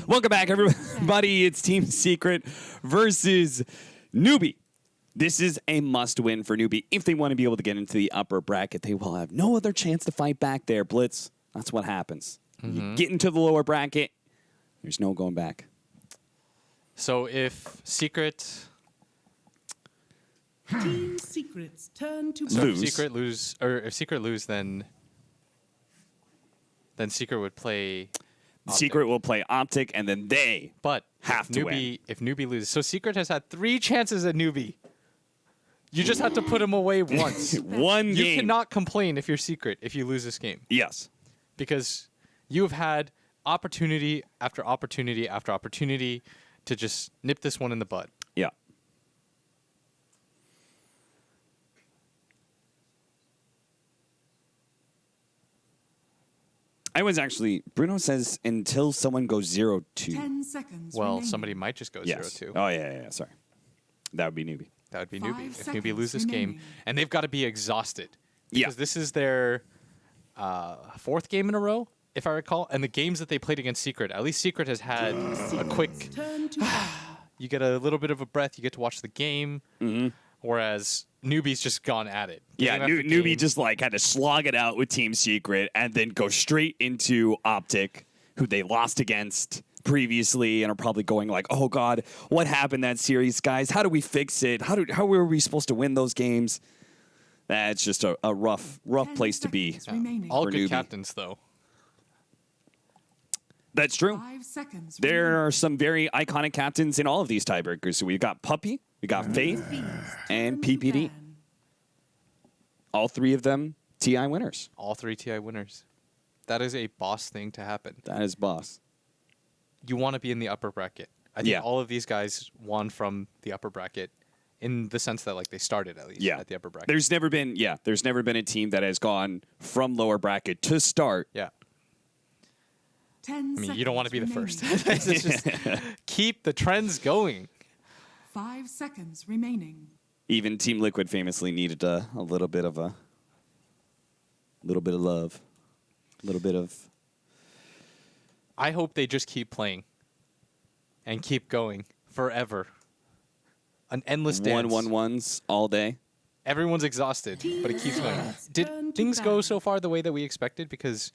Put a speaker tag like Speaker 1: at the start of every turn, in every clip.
Speaker 1: Welcome back, everybody. It's Team Secret versus Newbee. This is a must-win for Newbee. If they want to be able to get into the upper bracket, they will have no other chance to fight back there, Blitz. That's what happens. You get into the lower bracket, there's no going back.
Speaker 2: So if Secret...
Speaker 3: Team Secret's turn to
Speaker 2: So
Speaker 1: lose.
Speaker 2: if Secret lose, or if Secret lose, then Secret would play Optic.
Speaker 1: Secret will play Optic, and then they
Speaker 2: But
Speaker 1: have to win.
Speaker 2: If Newbee loses, so Secret has had 3 chances at Newbee. You just have to put him away once.
Speaker 1: One
Speaker 2: You
Speaker 1: game.
Speaker 2: cannot complain if you're Secret if you lose this game,
Speaker 1: Yes.
Speaker 2: because you have had opportunity after opportunity after opportunity to just nip this one in the bud.
Speaker 1: Yeah. I was actually, Bruno says until someone goes 0-2.
Speaker 3: 10 seconds.
Speaker 2: Well,
Speaker 3: remaining.
Speaker 2: somebody might just go
Speaker 1: Yes.
Speaker 2: 0-2.
Speaker 1: Oh, yeah, sorry. That would be Newbee.
Speaker 2: That would be
Speaker 3: 5
Speaker 2: Newbee. If Newbee
Speaker 3: seconds
Speaker 2: loses this game,
Speaker 3: remaining.
Speaker 2: and they've got to be exhausted.
Speaker 1: Yeah.
Speaker 2: Because this is their 4th game in a row, if I recall. And the games that they played against Secret, at least Secret has had a quick,
Speaker 3: Turn to
Speaker 2: you get a little bit of a breath, you get to watch the game. Whereas Newbee's just gone at it.
Speaker 1: Yeah,
Speaker 2: Game after
Speaker 1: Newbee
Speaker 2: game.
Speaker 1: just like had to slog it out with Team Secret and then go straight into Optic, who they lost against previously and are probably going like, oh God, what happened that series, guys? How do we fix it? How were we supposed to win those games? That's just a rough
Speaker 3: 10
Speaker 1: place to be.
Speaker 3: seconds remaining.
Speaker 2: all
Speaker 1: for
Speaker 2: good
Speaker 1: Newbee.
Speaker 2: captains, though.
Speaker 1: That's true.
Speaker 3: 5 seconds.
Speaker 1: There are some very iconic captains in all of these tiebreakers. So we've got Puppy, we got Faith, and PPD. All 3 of them TI winners.
Speaker 2: All 3 TI winners. That is a boss thing to happen.
Speaker 1: That is boss.
Speaker 2: You want to be in the upper bracket. I think
Speaker 1: Yeah.
Speaker 2: all of these guys won from the upper bracket in the sense that like they started at least
Speaker 1: Yeah.
Speaker 2: at the upper bracket.
Speaker 1: There's never been a team that has gone from lower bracket to start.
Speaker 2: Yeah.
Speaker 3: 10
Speaker 2: I mean, you don't want to be the
Speaker 3: seconds
Speaker 2: first.
Speaker 3: remaining.
Speaker 2: It's just keep the trends going.
Speaker 3: 5 seconds remaining.
Speaker 1: Even Team Liquid famously needed a little bit of love, a little bit of.
Speaker 2: I hope they just keep playing and keep going forever. An endless dance.
Speaker 1: 1-1-1s all day.
Speaker 2: Everyone's exhausted, but it keeps going. Did
Speaker 3: Turn to
Speaker 2: things go
Speaker 3: battle.
Speaker 2: so far the way that we expected? Because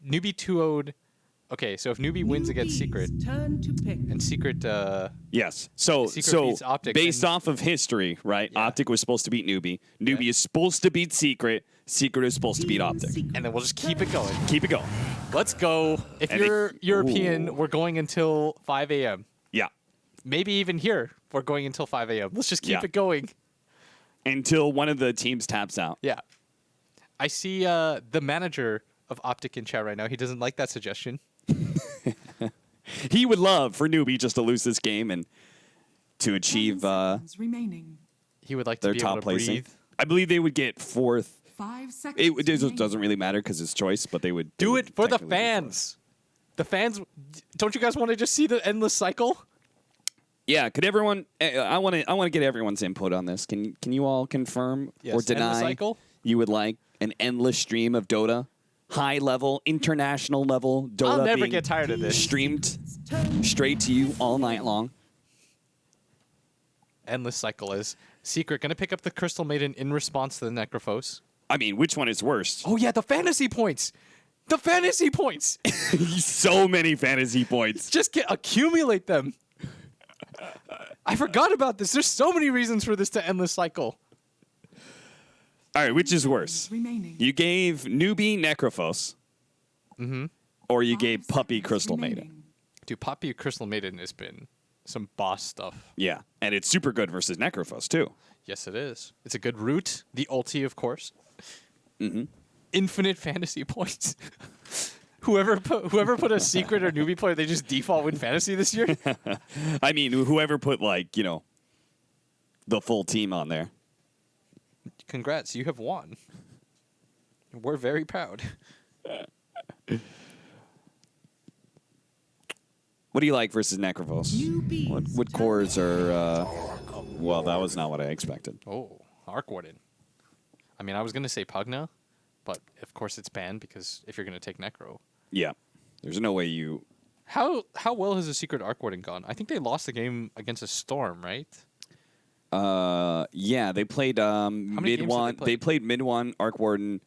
Speaker 2: Newbee 2-0'd. Okay, so if Newbee wins against Secret,
Speaker 3: Newbee's turn to pick.
Speaker 2: and Secret,
Speaker 1: Yes. So
Speaker 2: Secret beats Optic,
Speaker 1: based
Speaker 2: and-
Speaker 1: off of history, right?
Speaker 2: Yeah.
Speaker 1: Optic was supposed to beat Newbee. Newbee is supposed to beat Secret. Secret is supposed to beat
Speaker 3: Team
Speaker 1: Optic.
Speaker 3: Secret
Speaker 2: and then we'll just keep it going.
Speaker 1: Keep it going.
Speaker 2: Let's go. If
Speaker 1: And
Speaker 2: you're
Speaker 1: it-
Speaker 2: European,
Speaker 1: Ooh.
Speaker 2: we're going until 5 a.m.
Speaker 1: Yeah.
Speaker 2: Maybe even here, we're going until 5 a.m. Let's just keep
Speaker 1: Yeah.
Speaker 2: it going.
Speaker 1: Until one of the teams taps out.
Speaker 2: Yeah. I see the manager of Optic in chat right now. He doesn't like that suggestion.
Speaker 1: He would love for Newbee just to lose this game and to
Speaker 3: 10
Speaker 1: achieve
Speaker 3: seconds remaining.
Speaker 2: He would like to
Speaker 1: their
Speaker 2: be able
Speaker 1: top
Speaker 2: to
Speaker 1: placing.
Speaker 2: breathe.
Speaker 1: I
Speaker 2: believe
Speaker 1: believe they would get 4th.
Speaker 3: 5 seconds.
Speaker 1: It
Speaker 3: remaining.
Speaker 1: doesn't really matter because it's choice, but they would they
Speaker 2: Do
Speaker 1: would
Speaker 2: it for the
Speaker 1: technically be fourth.
Speaker 2: fans. The fans, don't you guys want to just see the endless cycle?
Speaker 1: Yeah, could everyone? I want to get everyone's input on this. Can you all confirm
Speaker 2: Yes,
Speaker 1: or
Speaker 2: endless
Speaker 1: deny
Speaker 2: cycle?
Speaker 1: you would like an endless stream of Dota, high level, international level Dota?
Speaker 2: I'll never
Speaker 1: being
Speaker 2: get tired of this.
Speaker 1: Streamed
Speaker 3: Turn
Speaker 1: straight to you all night long.
Speaker 2: Endless cycle is Secret going to pick up the Crystal Maiden in response to the Necrophos.
Speaker 1: I mean, which one is worse?
Speaker 2: Oh, yeah, the fantasy points. The fantasy points.
Speaker 1: So many fantasy points.
Speaker 2: Just accumulate them. I forgot about this. There's so many reasons for this to endless cycle.
Speaker 1: All right, which is worse?
Speaker 3: remaining.
Speaker 1: You gave Newbee Necrophos, or you
Speaker 3: 5
Speaker 1: gave Puppy
Speaker 3: seconds
Speaker 1: Crystal Maiden.
Speaker 3: remaining.
Speaker 2: Dude, Poppy Crystal Maiden has been some boss stuff.
Speaker 1: Yeah, and it's super good versus Necrophos too.
Speaker 2: Yes, it is. It's a good route. The ulti, of course. Infinite fantasy points. Whoever put a Secret or Newbee player, they just default win fantasy this year.
Speaker 1: I mean, whoever put the full team on there.
Speaker 2: Congrats, you have won. We're very proud.
Speaker 1: What do you like versus Necrophos?
Speaker 3: Newbee's
Speaker 1: What
Speaker 3: turn.
Speaker 1: cores are? Well, that was not what I expected.
Speaker 2: Oh, Arc Warden. I mean, I was going to say Pugna, but of course it's banned because if you're going to take Necro.
Speaker 1: Yeah, there's no way you
Speaker 2: How well has the Secret Arc Warden gone? I think they lost the game against a Storm, right?
Speaker 1: Yeah, they played
Speaker 2: many games
Speaker 1: mid
Speaker 2: did
Speaker 1: one.
Speaker 2: they play?
Speaker 1: They played mid one Arc Warden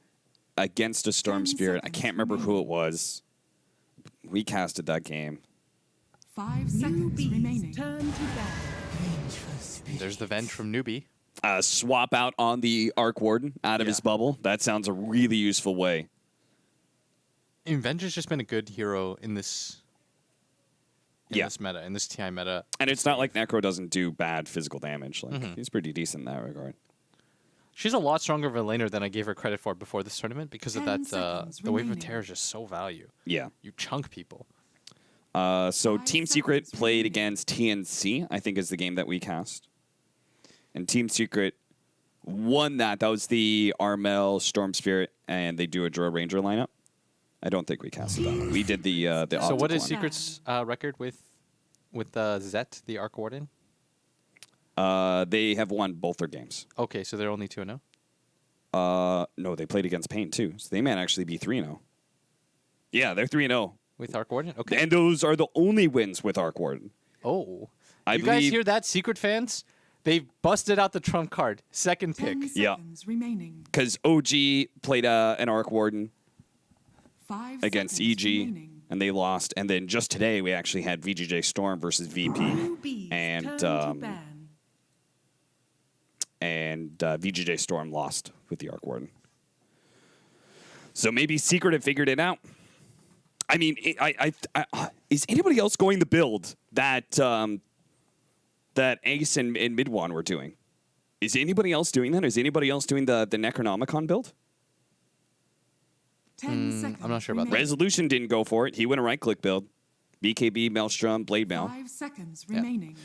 Speaker 1: against a Storm
Speaker 3: 10
Speaker 1: Spirit. I
Speaker 3: seconds
Speaker 1: can't remember who it
Speaker 3: remaining.
Speaker 1: was. We casted that game.
Speaker 3: 5 seconds remaining.
Speaker 4: Turn to battle.
Speaker 2: There's the Venge from Newbee.
Speaker 1: Swap out on the Arc Warden out of his
Speaker 2: Yeah.
Speaker 1: bubble. That sounds a really useful way.
Speaker 2: And Venge has just been a good hero in this. In
Speaker 1: Yeah.
Speaker 2: this meta, in this TI meta.
Speaker 1: And it's not like Necro doesn't do bad physical damage. Like
Speaker 2: Mm-hmm.
Speaker 1: he's pretty decent in that regard.
Speaker 2: She's a lot stronger of a laner than I gave her credit for before this tournament because of
Speaker 3: 10
Speaker 2: that.
Speaker 3: seconds
Speaker 2: The Wave of
Speaker 3: remaining.
Speaker 2: Terror is just so value.
Speaker 1: Yeah.
Speaker 2: You chunk people.
Speaker 1: So
Speaker 3: 5
Speaker 1: Team Secret
Speaker 3: seconds
Speaker 1: played
Speaker 3: remaining.
Speaker 1: against TNC, I think is the game that we cast. And Team Secret won that. That was the Armel, Storm Spirit, and they do a Drill Ranger lineup. I don't think we casted that one. We did the
Speaker 2: So what is
Speaker 1: one.
Speaker 2: Secret's record with Zet, the Arc Warden?
Speaker 1: They have won both their games.
Speaker 2: Okay, so they're only 2-0.
Speaker 1: No, they played against Pain too, so they might actually be 3-0. Yeah, they're 3-0.
Speaker 2: With Arc Warden? Okay.
Speaker 1: And those are the only wins with Arc Warden.
Speaker 2: Oh.
Speaker 1: I
Speaker 2: You guys
Speaker 1: believe-
Speaker 2: hear that, Secret fans? They busted out the trump card. Second
Speaker 3: 10
Speaker 2: pick.
Speaker 1: Yeah.
Speaker 3: seconds remaining.
Speaker 1: Because OG played an Arc Warden
Speaker 3: 5
Speaker 1: against
Speaker 3: seconds
Speaker 1: EG,
Speaker 3: remaining.
Speaker 1: and they lost. And then just today, we actually had VGJ Storm versus VP,
Speaker 4: Newbies,
Speaker 1: and
Speaker 4: turn to ban.
Speaker 1: VGJ Storm lost with the Arc Warden. So maybe Secret have figured it out. I mean, is anybody else going the build that that Ace and Midwan were doing? Is anybody else doing that? Is anybody else doing the Necronomicon build?
Speaker 3: 10 seconds
Speaker 2: I'm not sure about that.
Speaker 3: remaining.
Speaker 1: Resolution didn't go for it. He went a right-click build. BKB, Maelstrom, Blade Mail.
Speaker 3: 5 seconds
Speaker 2: Yeah.
Speaker 3: remaining.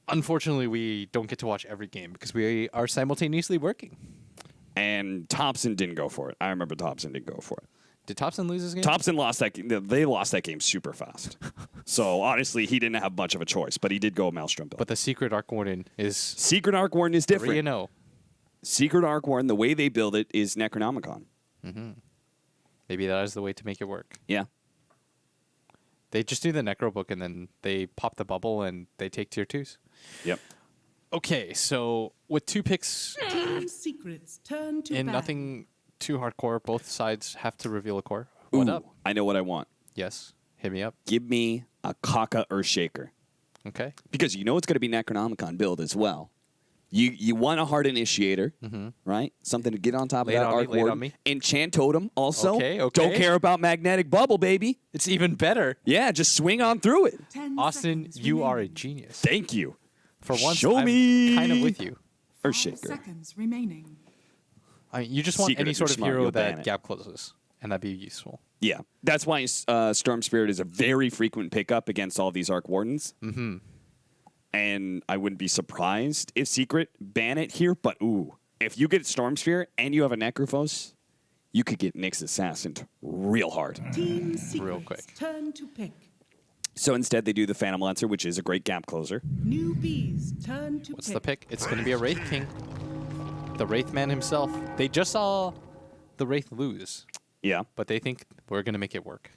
Speaker 2: Unfortunately, we don't get to watch every game because we are simultaneously working.
Speaker 1: And Thompson didn't go for it. I remember Thompson didn't go for it.
Speaker 2: Did Thompson lose his game?
Speaker 1: Thompson lost that game. They lost that game super fast. So honestly, he didn't have much of a choice, but he did go Maelstrom build.
Speaker 2: But the Secret Arc Warden is
Speaker 1: Secret Arc Warden is different.
Speaker 2: 3-0.
Speaker 1: Secret Arc Warden, the way they build it is Necronomicon.
Speaker 2: Maybe that is the way to make it work.
Speaker 1: Yeah.
Speaker 2: They just do the Necro book and then they pop the bubble and they take tier 2s.
Speaker 1: Yep.
Speaker 2: Okay, so with 2 picks
Speaker 4: Team Secrets, turn to
Speaker 2: and
Speaker 4: ban.
Speaker 2: nothing too hardcore, both sides have to reveal a core. What
Speaker 1: Ooh,
Speaker 2: up?
Speaker 1: I know what I want.
Speaker 2: Yes, hit me up.
Speaker 1: Give me a Kaka Earthshaker.
Speaker 2: Okay.
Speaker 1: Because you know it's going to be Necronomicon build as well. You want a hard initiator, right? Something to get on top
Speaker 2: Lay
Speaker 1: of
Speaker 2: it
Speaker 1: that
Speaker 2: on me,
Speaker 1: Arc
Speaker 2: lay it on
Speaker 1: Warden.
Speaker 2: me.
Speaker 1: Enchant Totem also.
Speaker 2: Okay,
Speaker 1: Don't
Speaker 2: okay.
Speaker 1: care about Magnetic Bubble, baby.
Speaker 2: It's even better.
Speaker 1: Yeah, just swing on through it.
Speaker 3: 10
Speaker 2: Austin,
Speaker 3: seconds
Speaker 2: you are a
Speaker 3: remaining.
Speaker 2: genius.
Speaker 1: Thank you.
Speaker 2: For once,
Speaker 1: Show
Speaker 2: I'm
Speaker 1: me.
Speaker 2: kind of with you.
Speaker 3: 5
Speaker 1: Earthshaker.
Speaker 3: seconds remaining.
Speaker 2: I mean, you just want
Speaker 1: Secret,
Speaker 2: any
Speaker 1: if
Speaker 2: sort
Speaker 1: you're
Speaker 2: of
Speaker 1: smart,
Speaker 2: hero
Speaker 1: you'll ban
Speaker 2: that
Speaker 1: it.
Speaker 2: gap closes, and that'd be useful.
Speaker 1: Yeah, that's why Storm Spirit is a very frequent pickup against all these Arc Wardens. Mm-hmm. And I wouldn't be surprised if Secret ban it here, but ooh, if you get Storm Spirit and you have a Necrophos, you could get Nyx Assassin real hard.
Speaker 4: Team Secrets,
Speaker 2: Real quick.
Speaker 4: turn to pick.
Speaker 1: So instead, they do the Phantom Lancer, which is a great gap closer.
Speaker 4: Newbies, turn to
Speaker 2: What's
Speaker 4: pick.
Speaker 2: the pick? It's going to be a Wraith King. The Wraith Man himself. They just saw the Wraith lose,
Speaker 1: Yeah,
Speaker 2: but they think we're going to make it work.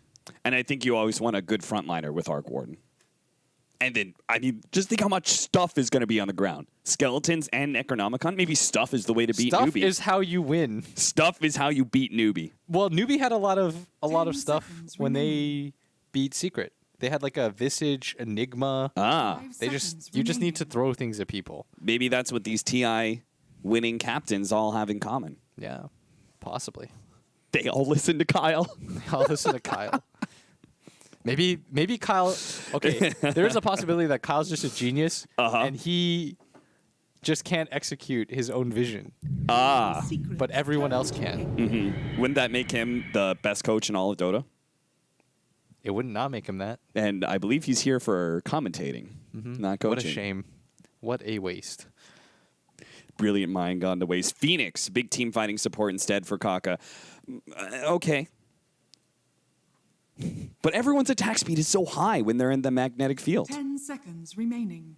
Speaker 1: and I think you always want a good frontliner with Arc Warden. And then, I mean, just think how much stuff is going to be on the ground. Skeletons and Necronomicon. Maybe stuff is the way to beat
Speaker 2: Stuff
Speaker 1: Newbee.
Speaker 2: is how you win.
Speaker 1: Stuff is how you beat Newbee.
Speaker 2: Well, Newbie had a lot of
Speaker 3: 10
Speaker 2: stuff
Speaker 3: seconds
Speaker 2: when they
Speaker 3: remaining.
Speaker 2: beat Secret. They had like a Visage, Enigma.
Speaker 1: Ah,
Speaker 3: 5
Speaker 2: They just
Speaker 3: seconds
Speaker 2: you just need to
Speaker 3: remaining.
Speaker 2: throw things at people.
Speaker 1: maybe that's what these TI winning captains all have in common.
Speaker 2: Yeah, possibly.
Speaker 1: They all listen to Kyle.
Speaker 2: I'll listen to Kyle. Maybe Kyle. Okay, there's a possibility that Kyle's just a genius, and he just can't execute his own vision,
Speaker 1: Ah,
Speaker 4: Secrets,
Speaker 2: but everyone
Speaker 4: turn
Speaker 2: else
Speaker 4: to
Speaker 2: can.
Speaker 4: pick.
Speaker 1: wouldn't that make him the best coach in all of Dota?
Speaker 2: It would not make him that.
Speaker 1: And I believe he's here for commentating, not coaching.
Speaker 2: What a shame. What a waste.
Speaker 1: Brilliant mind gone to waste. Phoenix, big team fighting support instead for Kaka. Okay. But everyone's attack speed is so high when they're in the magnetic field.
Speaker 3: 10 seconds remaining.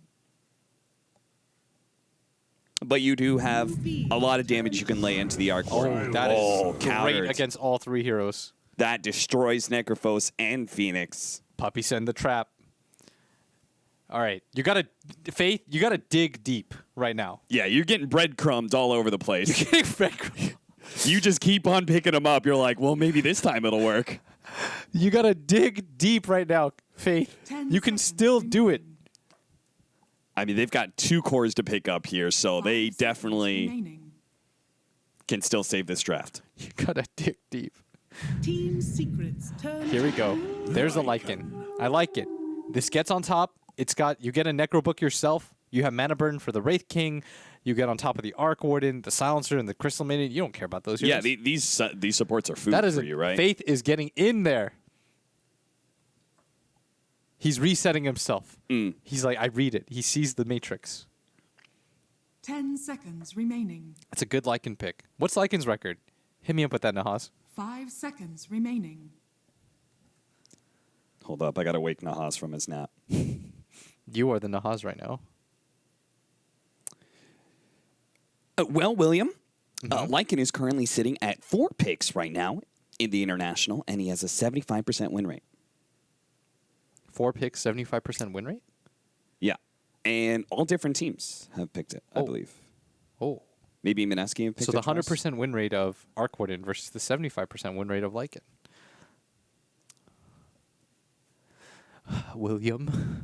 Speaker 1: But you do have a lot of damage you can lay into the Arc Warden.
Speaker 2: That is great
Speaker 1: countered.
Speaker 2: against all 3 heroes.
Speaker 1: That destroys Necrophos and Phoenix.
Speaker 2: Puppy send the trap. All right, you gotta Faith. You gotta dig deep right now.
Speaker 1: Yeah, you're getting breadcrumbs all over the place.
Speaker 2: Getting breadcrumbs.
Speaker 1: You just keep on picking them up. You're like, well, maybe this time it'll work.
Speaker 2: You gotta dig deep right now, Faith.
Speaker 3: 10
Speaker 2: You can
Speaker 3: seconds
Speaker 2: still do it.
Speaker 3: remaining.
Speaker 1: I mean, they've got 2 cores to pick up here, so
Speaker 3: 5
Speaker 1: they
Speaker 3: seconds
Speaker 1: definitely
Speaker 3: remaining.
Speaker 1: can still save this draft.
Speaker 2: You gotta dig deep.
Speaker 4: Team secrets. Turn
Speaker 2: Here we
Speaker 4: to
Speaker 2: go. There's a lichen. I like it. This gets on top. You get a Necro Book yourself. You have Mana Burn for the Wraith King. You get on top of the Arc Warden, the Silencer, and the Crystal Maiden. You don't care about those
Speaker 1: Yeah,
Speaker 2: heroes.
Speaker 1: these supports are food
Speaker 2: That is
Speaker 1: for you, right?
Speaker 2: Faith is getting in there. He's resetting himself. He's like, I read it. He sees the Matrix.
Speaker 3: 10 seconds remaining.
Speaker 2: That's a good Lycan pick. What's Lycan's record? Hit me up with that, Nahas.
Speaker 3: 5 seconds remaining.
Speaker 1: Hold up, I gotta wake Nahas from his nap.
Speaker 2: You are the Nahas right now.
Speaker 1: Well, William, Lycan is currently sitting at 4 picks right now in the international, and he has a 75% win rate.
Speaker 2: 4 picks, 75% win rate?
Speaker 1: Yeah, and all different teams have picked it, I
Speaker 2: Oh.
Speaker 1: believe.
Speaker 2: Oh.
Speaker 1: Maybe Mineski have picked
Speaker 2: So
Speaker 1: it
Speaker 2: the
Speaker 1: twice.
Speaker 2: 100% win rate of Arc Warden versus the 75% win rate of Lycan. William.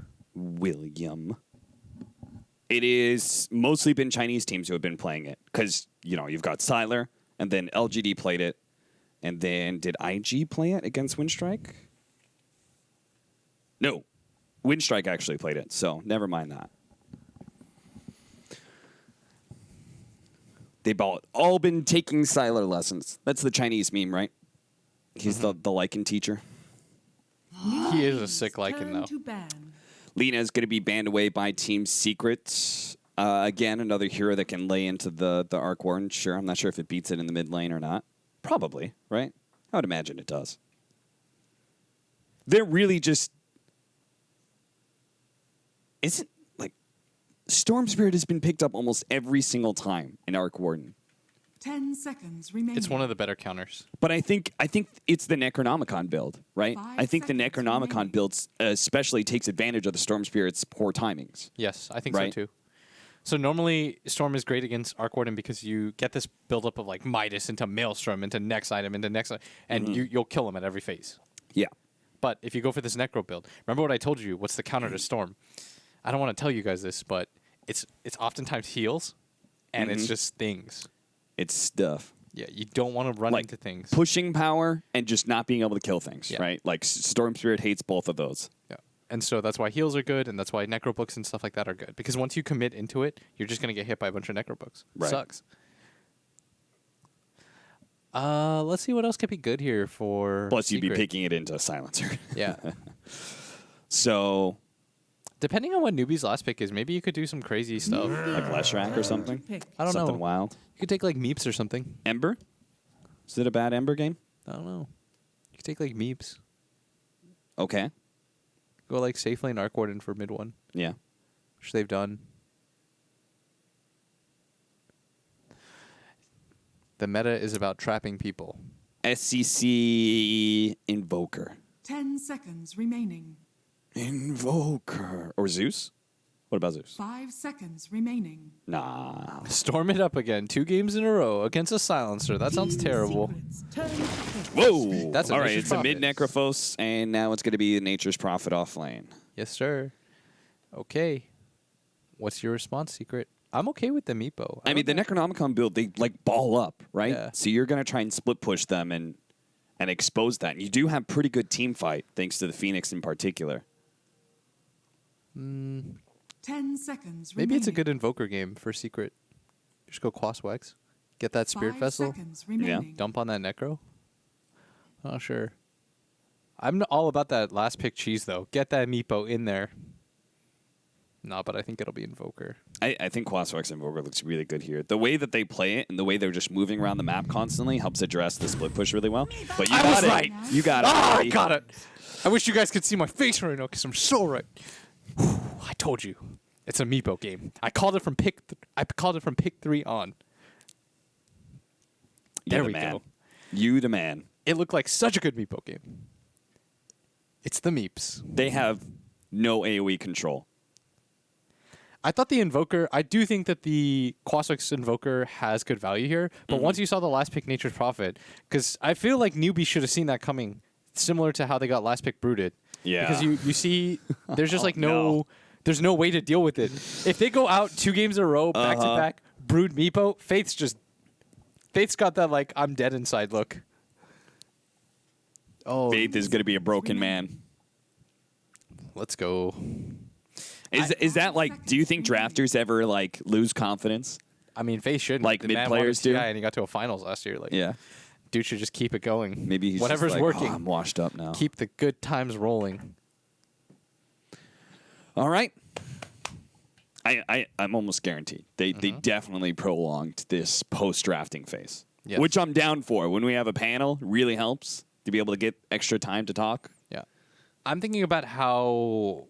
Speaker 1: It is mostly been Chinese teams who have been playing it because, you've got Siler, and then LGD played it, and then did IG play it against Windstrike? No, Windstrike actually played it, so never mind that. They've all been taking Siler lessons. That's the Chinese meme, right? He's the Lycan teacher.
Speaker 2: He is a sick Lycan,
Speaker 4: turn
Speaker 2: though.
Speaker 4: to ban.
Speaker 1: Lena is going to be banned away by Team Secret. Again, another hero that can lay into the Arc Warden. Sure, I'm not sure if it beats it in the mid lane or not. Probably, right? I would imagine it does. They're really just... Isn't, Storm Spirit has been picked up almost every single time in Arc Warden.
Speaker 3: 10 seconds remaining.
Speaker 2: It's one of the better counters.
Speaker 1: But I think it's the Necronomicon build, right?
Speaker 3: 5
Speaker 1: I think the
Speaker 3: seconds
Speaker 1: Necronomicon
Speaker 3: remaining.
Speaker 1: build especially takes advantage of the Storm Spirit's poor timings.
Speaker 2: Yes, I think
Speaker 1: Right.
Speaker 2: so too. So normally Storm is great against Arc Warden because you get this buildup of Midas into Maelstrom, into next item, into next item, and you'll kill him at every phase.
Speaker 1: Yeah.
Speaker 2: But if you go for this Necro build, remember what I told you? What's the counter to Storm? I don't want to tell you guys this, but it's oftentimes heals, and it's just things.
Speaker 1: It's stuff.
Speaker 2: Yeah, you don't want to run
Speaker 1: Like,
Speaker 2: into things.
Speaker 1: Pushing power and just not being able to kill things,
Speaker 2: Yeah.
Speaker 1: right? Like Storm Spirit hates both of those.
Speaker 2: Yeah. And so that's why heals are good, and that's why Necro books and stuff like that are good. Because once you commit into it, you're just going to get hit by a bunch of Necro books.
Speaker 1: Right.
Speaker 2: Sucks. Let's see what else could be good here for
Speaker 1: Plus, you'd be
Speaker 2: Secret.
Speaker 1: picking it into Silencer.
Speaker 2: Yeah.
Speaker 1: So,
Speaker 2: Depending on what Newbee's last pick is, maybe you could do some crazy stuff.
Speaker 1: like Leshrac or something?
Speaker 4: Pick.
Speaker 2: I don't
Speaker 1: Something
Speaker 2: know.
Speaker 1: wild.
Speaker 2: You could take Meeps or something.
Speaker 1: Ember? Is it a bad Ember game?
Speaker 2: I don't know. You could take Meeps.
Speaker 1: Okay.
Speaker 2: Go safe lane Arc Warden for mid one,
Speaker 1: Yeah.
Speaker 2: which they've done. The meta is about trapping people.
Speaker 1: SCC Invoker.
Speaker 3: 10 seconds remaining.
Speaker 1: Invoker. Or Zeus? What about Zeus?
Speaker 3: 5 seconds remaining.
Speaker 1: Nah.
Speaker 2: Storm it up again. 2 games in a row against a Silencer. That sounds
Speaker 4: Team
Speaker 2: terrible.
Speaker 4: secrets. Turn to pick.
Speaker 1: Whoa!
Speaker 2: That's a
Speaker 1: all right.
Speaker 2: Nature's
Speaker 1: It's a mid
Speaker 2: Prophet.
Speaker 1: Necrophos, and now it's going to be Nature's Prophet off lane.
Speaker 2: Yes, sir. Okay. What's your response, Secret? I'm okay with the Meepo.
Speaker 1: I mean, the Necronomicon build, they ball up, right?
Speaker 2: Yeah.
Speaker 1: So you're going to try and split push them and expose that. And you do have pretty good team fight, thanks to the Phoenix in particular.
Speaker 3: 10 seconds remaining.
Speaker 2: Maybe it's a good Invoker game for Secret. Just go Quaswex. Get that Spirit
Speaker 3: 5
Speaker 2: Vessel.
Speaker 3: seconds remaining.
Speaker 2: Dump on that Necro. Oh, sure. I'm all about that last pick cheese, though. Get that Meepo in there. No, but I think it'll be Invoker.
Speaker 1: I think Quaswex Invoker looks really good here. The way that they play it and the way they're just moving around the map constantly helps address the split push really well. But you
Speaker 2: I
Speaker 1: got
Speaker 2: was
Speaker 1: it.
Speaker 2: right.
Speaker 1: You got it.
Speaker 2: Ah, I
Speaker 1: buddy.
Speaker 2: got it. I wish you guys could see my face right now because I'm so right. Whew, I told you, it's a Meepo game. I called it from pick 3 on.
Speaker 1: You're
Speaker 2: There
Speaker 1: the
Speaker 2: we
Speaker 1: man.
Speaker 2: go.
Speaker 1: You the man.
Speaker 2: it looked like such a good Meepo game. It's the Meeps.
Speaker 1: They have no AoE control.
Speaker 2: I thought the Invoker, I do think that the Quasix Invoker has good value here, but once you saw the last pick Nature's Prophet, because I feel like Newbee should have seen that coming, similar to how they got last pick Brooded.
Speaker 1: Yeah.
Speaker 2: Because you see, there's just like
Speaker 1: no.
Speaker 2: there's no way to deal with it. If they go out 2 games in a row, back to back, Brood Meepo, Faith's got that like, I'm dead inside look. Oh,
Speaker 1: Faith is going to be a broken man.
Speaker 2: let's go.
Speaker 1: Is that like, do you think drafters ever like lose confidence?
Speaker 2: I mean, Faith shouldn't.
Speaker 1: Like
Speaker 2: The man
Speaker 1: mid-players
Speaker 2: wanted
Speaker 1: do?
Speaker 2: TI and he got to a finals last year. Like, dude should just keep it going.
Speaker 1: Maybe he's
Speaker 2: whatever's
Speaker 1: just like,
Speaker 2: working.
Speaker 1: "Oh, I'm washed up now.
Speaker 2: Keep the good times rolling.
Speaker 1: All right. I'm almost guaranteed. They definitely prolonged this post-drafting phase,
Speaker 2: Yes.
Speaker 1: which I'm down for. When we have a panel, really helps to be able to get extra time to talk.
Speaker 2: Yeah. I'm thinking about how...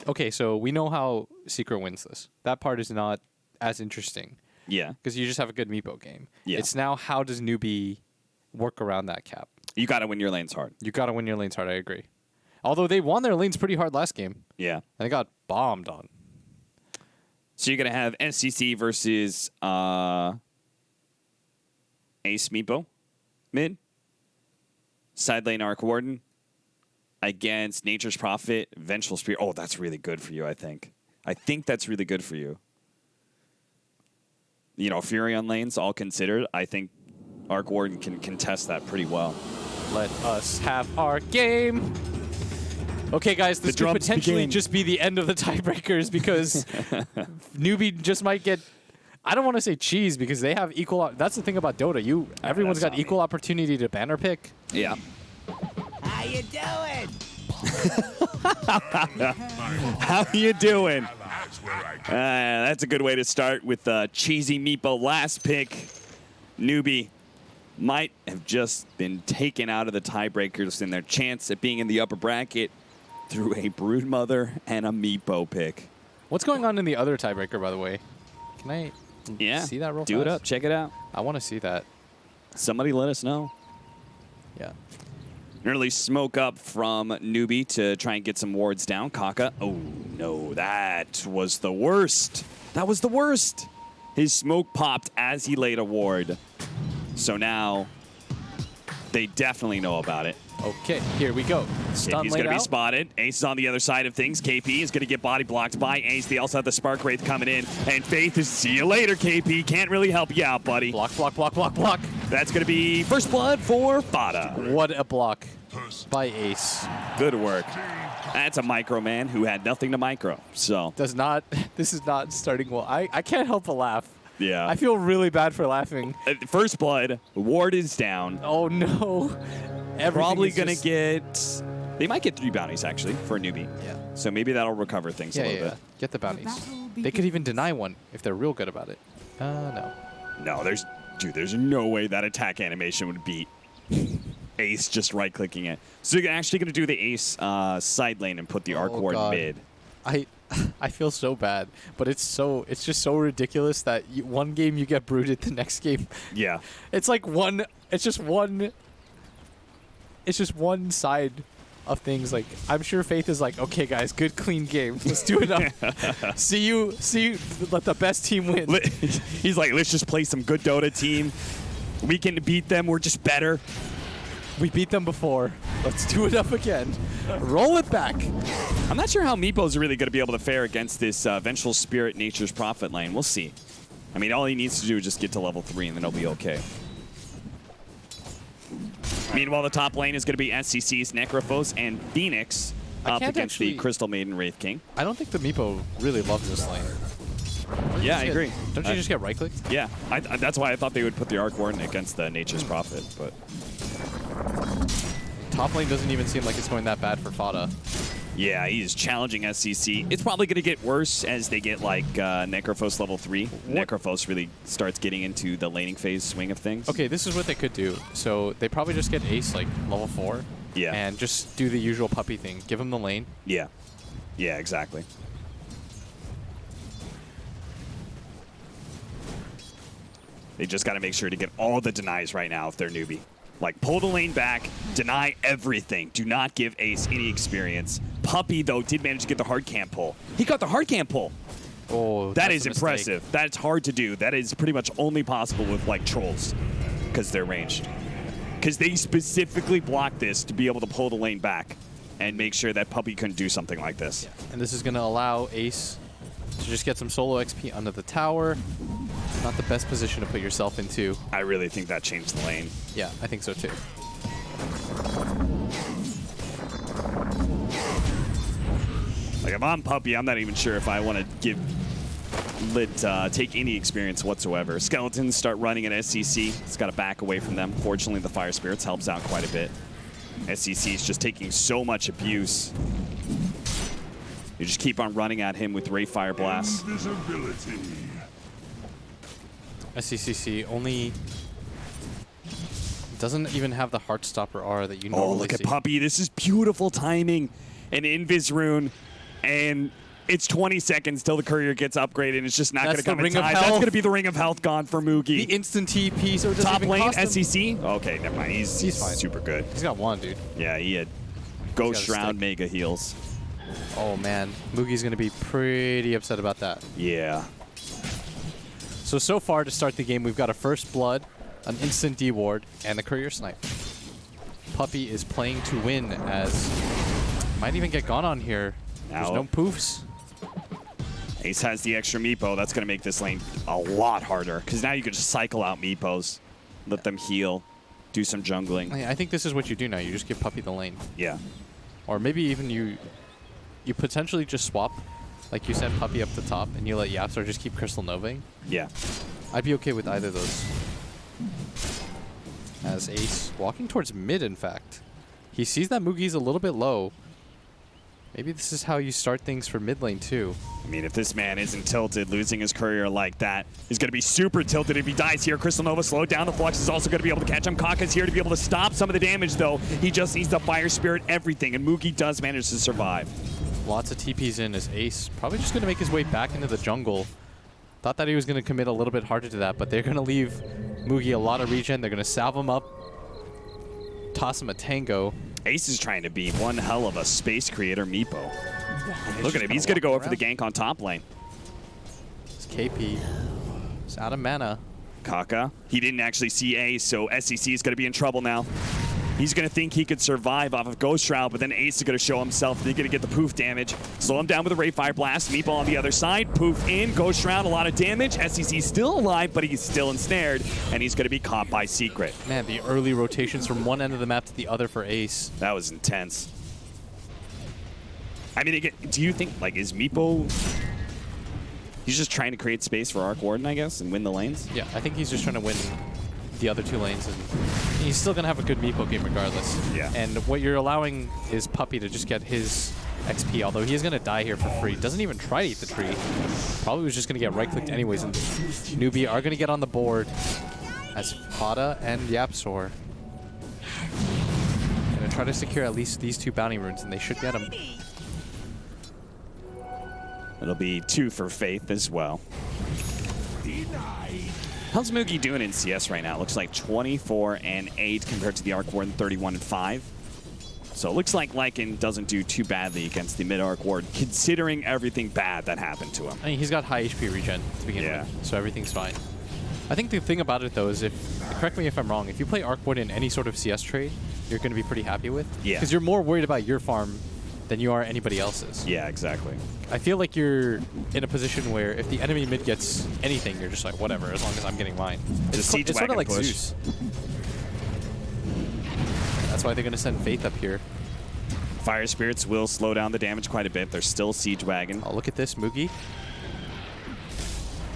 Speaker 2: Okay, so we know how Secret wins this. That part is not as interesting
Speaker 1: Yeah.
Speaker 2: because you just have a good Meepo game.
Speaker 1: Yeah.
Speaker 2: It's now how does Newbee work around that cap?
Speaker 1: You got to win your lanes hard.
Speaker 2: You got to win your lanes hard, I agree. Although they won their lanes pretty hard last game,
Speaker 1: Yeah.
Speaker 2: and they got bombed on.
Speaker 1: So you're going to have SCC versus Ace Meepo mid. Side lane Arc Warden against Nature's Prophet, Vengeful Spear. Oh, that's really good for you, I think. I think that's really good for you. You know, Fury on lanes, all considered, I think Arc Warden can contest that pretty well.
Speaker 2: Let us have our game. Okay, guys, this could
Speaker 1: drums
Speaker 2: potentially
Speaker 1: begin.
Speaker 2: just be the end of the tiebreakers because Newbee just might get. I don't want to say cheese because they have equal. That's the thing about Dota. Everyone's
Speaker 1: that's
Speaker 2: got
Speaker 1: not
Speaker 2: equal opportunity to banner pick.
Speaker 1: Yeah.
Speaker 5: How you doing?
Speaker 1: How you doing? That's a good way to start with cheesy Meepo last pick. Newbee might have just been taken out of the tiebreakers in their chance at being in the upper bracket through a Broodmother and a Meepo pick.
Speaker 2: What's going on in the other tiebreaker, by the way? Can I see that real
Speaker 1: Do it
Speaker 2: fast?
Speaker 1: up. Check it out.
Speaker 2: I want to see that.
Speaker 1: Somebody let us know.
Speaker 2: Yeah.
Speaker 1: Early smoke up from Newbee to try and get some wards down. Kaka. Oh, no. That was the worst. That was the worst. His smoke popped as he laid a ward. So now they definitely know about it.
Speaker 2: Okay, here we go. Stun
Speaker 1: He's
Speaker 2: laid
Speaker 1: going to be
Speaker 2: out.
Speaker 1: spotted. Ace is on the other side of things. KP is going to get body blocked by Ace. They also have the Spark Wraith coming in. And Faith is, see you later, KP. Can't really help you out, buddy.
Speaker 2: Block, block, block, block, block.
Speaker 1: That's going to be first blood for Fada.
Speaker 2: What a block by Ace.
Speaker 1: Good work. That's a micro man who had nothing to micro. So,
Speaker 2: Does not. This is not starting well. I can't help but laugh.
Speaker 1: yeah.
Speaker 2: I feel really bad for laughing.
Speaker 1: First blood. Ward is down.
Speaker 2: Oh no. Everything
Speaker 1: Probably
Speaker 2: is
Speaker 1: going to
Speaker 2: just-
Speaker 1: get... They might get 3 bounties, actually, for a Newbie.
Speaker 2: Yeah.
Speaker 1: So maybe that'll recover things a
Speaker 2: Yeah,
Speaker 1: little
Speaker 2: yeah.
Speaker 1: bit.
Speaker 2: Get the bounties.
Speaker 3: battle
Speaker 2: They could even
Speaker 3: begins.
Speaker 2: deny one if they're real good about it. No.
Speaker 1: No, there's no way that attack animation would beat Ace just right-clicking it. So you're actually going to do the Ace side lane and put the Arc
Speaker 2: Oh,
Speaker 1: Ward
Speaker 2: God.
Speaker 1: mid.
Speaker 2: I feel so bad, but it's just so ridiculous that one game you get brooded, the next game
Speaker 1: Yeah.
Speaker 2: it's like it's just one side of things. Like, I'm sure Faith is like, okay guys, good clean game, let's do it up. see you let the best team win.
Speaker 1: He's like, let's just play some good Dota team. We can beat them. We're just better.
Speaker 2: We beat them before, let's do it up again. Roll it back.
Speaker 1: I'm not sure how Meepo's really going to be able to fare against this Vengeful Spirit Nature's Prophet lane. We'll see. I mean, all he needs to do is just get to level 3 and then he'll be okay. Meanwhile, the top lane is going to be SCC's Necrophos and Phoenix up
Speaker 2: can't
Speaker 1: against the
Speaker 2: actually-
Speaker 1: Crystal Maiden Wraith King.
Speaker 2: I don't think the Meepo really loves this lane.
Speaker 1: Yeah, I agree.
Speaker 2: Don't you just get right clicked?
Speaker 1: Yeah, that's why I thought they would put the Arc Warden against the Nature's Prophet, but
Speaker 2: Top lane doesn't even seem like it's going that bad for Fada.
Speaker 1: yeah, he's challenging SCC. It's probably going to get worse as they get like Necrophos level 3. Necrophos really starts getting into the laning phase swing of things.
Speaker 2: Okay, this is what they could do. So they probably just get Ace like level 4.
Speaker 1: Yeah.
Speaker 2: And just do the usual puppy thing. Give him the lane.
Speaker 1: Yeah. Yeah, exactly. They just got to make sure to get all the denies right now if they're Newbee. Like, pull the lane back, deny everything. Do not give Ace any experience. Puppy, though, did manage to get the hard camp pull. He got the hard camp pull.
Speaker 2: Oh,
Speaker 1: That
Speaker 2: that's
Speaker 1: is
Speaker 2: a mistake.
Speaker 1: impressive. That's hard to do. That is pretty much only possible with, like, trolls because they're ranged. Because they specifically blocked this to be able to pull the lane back and make sure that Puppy couldn't do something like this.
Speaker 2: And this is going to allow Ace to just get some solo XP under the tower. Not the best position to put yourself into.
Speaker 1: I really think that changed the lane.
Speaker 2: Yeah, I think so too.
Speaker 1: Like, if I'm Puppy, I'm not even sure if I want to take any experience whatsoever. Skeletons start running at SCC. It's got to back away from them. Fortunately, the Fire Spirits helps out quite a bit. SCC is just taking so much abuse. You just keep on running at him with Ray Fire Blast.
Speaker 2: SCCC only doesn't even have the Heartstopper R that you
Speaker 1: Oh,
Speaker 2: normally
Speaker 1: look
Speaker 2: see.
Speaker 1: at Puppy. This is beautiful timing. An Invis rune, and it's 20 seconds till the courier gets upgraded, and it's just not going to
Speaker 2: That's the
Speaker 1: come in
Speaker 2: Ring of
Speaker 1: time. That's
Speaker 2: Health.
Speaker 1: going to be the Ring of Health gone for
Speaker 2: The
Speaker 1: Moogie.
Speaker 2: instant TP, so it doesn't
Speaker 1: Top
Speaker 2: even
Speaker 1: lane,
Speaker 2: cost him.
Speaker 1: SCC? Okay, never mind. He's
Speaker 2: fine.
Speaker 1: super good.
Speaker 2: He's got one, dude.
Speaker 1: Yeah, he had Ghost
Speaker 2: He's got a
Speaker 1: Shroud
Speaker 2: stick.
Speaker 1: Mega Heals.
Speaker 2: Oh, man. Moogie's going to be pretty upset about that.
Speaker 1: Yeah.
Speaker 2: So far to start the game, we've got a First Blood, an instant D-Ward, and the Courier Snipe. Puppy is playing to win as might even get gone on here. There's
Speaker 1: Now-
Speaker 2: no poofs.
Speaker 1: Ace has the extra Meepo. That's going to make this lane a lot harder, because now you can just cycle out Meepos, let them heal, do some jungling.
Speaker 2: I think this is what you do now. You just give Puppy the lane.
Speaker 1: Yeah.
Speaker 2: Or maybe even you potentially just swap, like you send Puppy up the top, and you let Yapstar just keep Crystal Novaing.
Speaker 1: Yeah.
Speaker 2: I'd be okay with either of those. As Ace walking towards mid, in fact. He sees that Moogie's a little bit low. Maybe this is how you start things for mid lane, too.
Speaker 1: I mean, if this man isn't tilted, losing his courier like that is going to be super tilted if he dies here. Crystal Nova slowed down. The Flux is also going to be able to catch him. Kaka's here to be able to stop some of the damage, though. He just needs the Fire Spirit, everything, and Moogie does manage to survive.
Speaker 2: Lots of TPs in as Ace. Probably just going to make his way back into the jungle. Thought that he was going to commit a little bit harder to that, but they're going to leave Moogie a lot of regen. They're going to salve him up, toss him a tango.
Speaker 1: Ace is trying to be one hell of a space creator Meepo. Look at him. He's going to go over the gank on top lane.
Speaker 2: It's KP. He's out of mana.
Speaker 1: Kaka, he didn't actually see Ace, so SCC is going to be in trouble now. He's going to think he could survive off of Ghost Shroud, but then Ace is going to show himself. He's going to get the poof damage. Slow him down with a Ray Fire Blast. Meatball on the other side. Poof in. Ghost Shroud, a lot of damage. SCC's still alive, but he's still ensnared, and he's going to be caught by Secret.
Speaker 2: Man, the early rotations from one end of the map to the other for Ace.
Speaker 1: That was intense. I mean, again, do you think, like, is Meepo... He's just trying to create space for Arc Warden, I guess, and win the lanes?
Speaker 2: Yeah, I think he's just trying to win the other two lanes, and he's still going to have a good Meepo game regardless.
Speaker 1: Yeah.
Speaker 2: And what you're allowing is Puppy to just get his XP, although he is going to die here for free. Doesn't even try to eat the tree. Probably was just going to get right-clicked anyways, and Newbee are going to get on the board as Fada and Yapsor. Going to try to secure at least these two bounty runes, and they should get them.
Speaker 1: It'll be 2 for Faith as well. How's Moogie doing in CS right now? Looks like 24-8 compared to the Arc Warden 31-5. So it looks like Lycan doesn't do too badly against the mid-Arc Warden, considering everything bad that happened to him.
Speaker 2: I mean, he's got high HP regen to begin with, so everything's fine. I think the thing about it, though, is correct me if I'm wrong, if you play Arc Warden in any sort of CS trade, you're going to be pretty happy with.
Speaker 1: Yeah.
Speaker 2: Because you're more worried about your farm than you are anybody else's.
Speaker 1: Yeah, exactly.
Speaker 2: I feel like you're in a position where if the enemy mid gets anything, you're just like, whatever, as long as I'm getting mine.
Speaker 1: It's a siege
Speaker 2: sort of
Speaker 1: wagon
Speaker 2: like
Speaker 1: push.
Speaker 2: Zeus. That's why they're going to send Faith up here.
Speaker 1: Fire Spirits will slow down the damage quite a bit. There's still Siege Wagon.
Speaker 2: Oh, look at this, Moogie.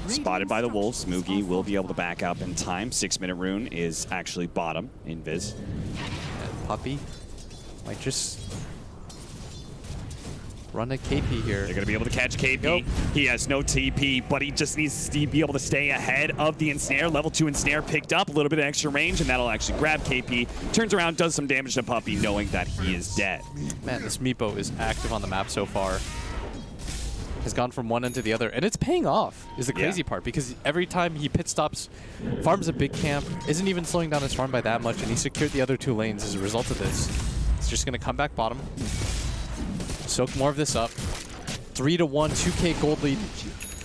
Speaker 1: Spotted by the Wolves. Moogie will be able to back up in time. 6-minute rune is actually bottom in Viz.
Speaker 2: And Puppy might just run a KP here.
Speaker 1: They're going to be able to catch KP.
Speaker 2: Nope.
Speaker 1: He has no TP, but he just needs to be able to stay ahead of the Ensnare. Level 2 Ensnare picked up a little bit of extra range, and that'll actually grab KP. Turns around, does some damage to Puppy, knowing that he is dead.
Speaker 2: Man, this Meepo is active on the map so far. has gone from one end to the other, and it's paying off, is the crazy part, because every time he pit stops, farms a big camp, isn't even slowing down his farm by that much, and he secured the other 2 lanes as a result of this. It's just going to come back bottom, soak more of this up. 3-1, 2k gold lead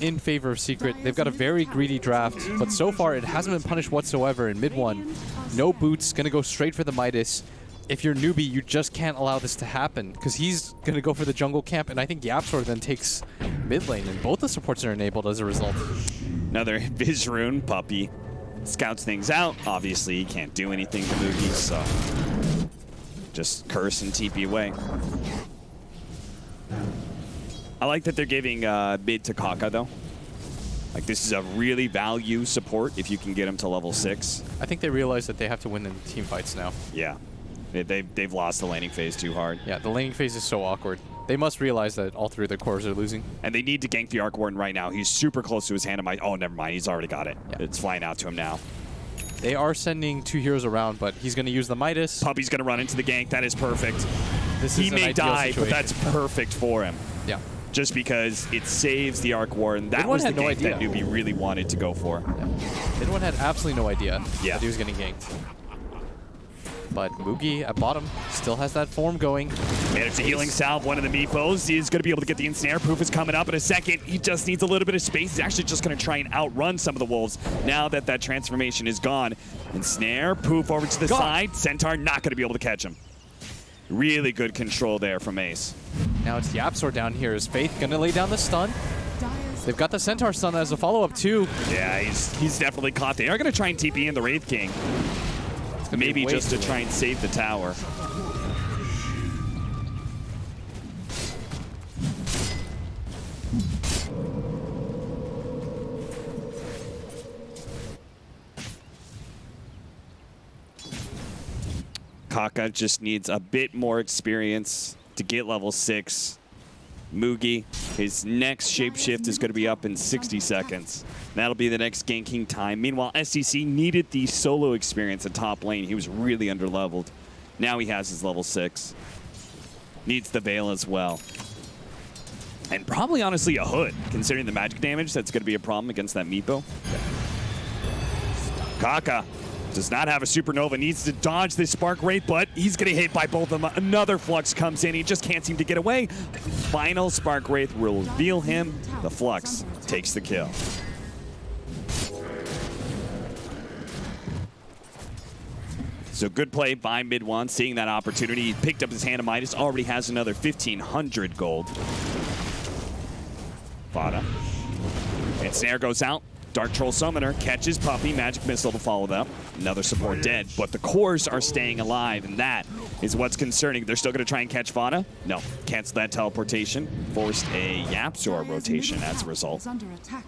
Speaker 2: in favor of Secret. They've got a very greedy draft, but so far it hasn't been punished whatsoever in mid 1. No boots, going to go straight for the Midas. If you're Newbee, you just can't allow this to happen, because he's going to go for the jungle camp, and I think Yapsor then takes mid lane, and both the supports are enabled as a result.
Speaker 1: Another Viz rune. Puppey scouts things out. Obviously, he can't do anything to Moogie, so just curse and TP away. I like that they're giving mid to Kaka, though. Like, this is a really value support if you can get him to level 6.
Speaker 2: I think they realize that they have to win in team fights now.
Speaker 1: Yeah. They've lost the laning phase too hard.
Speaker 2: Yeah, the laning phase is so awkward. They must realize that all 3 of their cores are losing.
Speaker 1: And they need to gank the Arc Warden right now. He's super close to his hand. Oh, never mind. He's already got it.
Speaker 2: Yeah.
Speaker 1: It's flying out to him now.
Speaker 2: They are sending 2 heroes around, but he's going to use the Midas.
Speaker 1: Puppey's going to run into the gank. That is perfect.
Speaker 2: This
Speaker 1: He
Speaker 2: is an
Speaker 1: may
Speaker 2: ideal
Speaker 1: die,
Speaker 2: situation.
Speaker 1: but that's perfect for him.
Speaker 2: Yeah.
Speaker 1: Just because it saves the Arc Warden. That
Speaker 2: Mid1
Speaker 1: was the
Speaker 2: had no
Speaker 1: gank that
Speaker 2: idea.
Speaker 1: Newbee really wanted to go for.
Speaker 2: Everyone had absolutely no idea
Speaker 1: Yeah.
Speaker 2: that he was getting ganked. But Moogie at bottom still has that form going.
Speaker 1: And it's a healing salve. One of the meepos is going to be able to get the ensnare. Proof is coming up in a second. He just needs a little bit of space. He's actually just going to try and outrun some of the wolves now that that transformation is gone. Ensnare, Poof over to the side. Centaur not going to be able to catch him. Really good control there from Ace.
Speaker 2: Now it's Yapsor down here. Is Faith going to lay down the stun?
Speaker 3: Dire's
Speaker 2: They've got the Centaur stun as a follow-up too.
Speaker 1: Yeah, he's definitely caught. They are going to try and TP in the Wraith King.
Speaker 2: be
Speaker 1: Maybe
Speaker 2: way
Speaker 1: just to
Speaker 2: too
Speaker 1: try
Speaker 2: late.
Speaker 1: and save the tower. Kaka just needs a bit more experience to get level 6. Moogie, his next shapeshift is going to be up in 60 seconds. That'll be the next ganking time. Meanwhile, SCC needed the solo experience at top lane. He was really underleveled. Now he has his level 6. Needs the Veil as well. And probably, honestly, a Hood, considering the magic damage that's going to be a problem against that Meepo. Kaka does not have a supernova, needs to dodge this Spark Wraith, but he's going to hit by both of them. Another Flux comes in. He just can't seem to get away. Final Spark Wraith will reveal him. The Flux takes the kill. So good play by mid-1, seeing that opportunity. He picked up his hand of Midas, already has another 1,500 gold. Fada. And Snare goes out. Dark Troll Summoner catches Puppey. Magic Missile to follow them. Another support dead, but the cores are staying alive, and that is what's concerning. They're still going to try and catch Fada. No, cancel that teleportation. Forced a Yapsor rotation as a result.
Speaker 3: is under attack.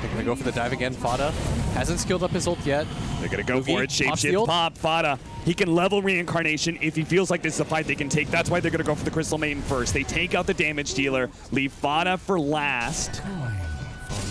Speaker 2: They're going to go for the dive again. Fada hasn't skilled up his ult yet.
Speaker 1: They're going to go for it.
Speaker 2: Newbee pops the
Speaker 1: Shapeshift
Speaker 2: ult.
Speaker 1: pop. Fada. He can level Reincarnation if he feels like this is a fight they can take. That's why they're going to go for the Crystal Maiden first. They take out the damage dealer, leave Fada for last.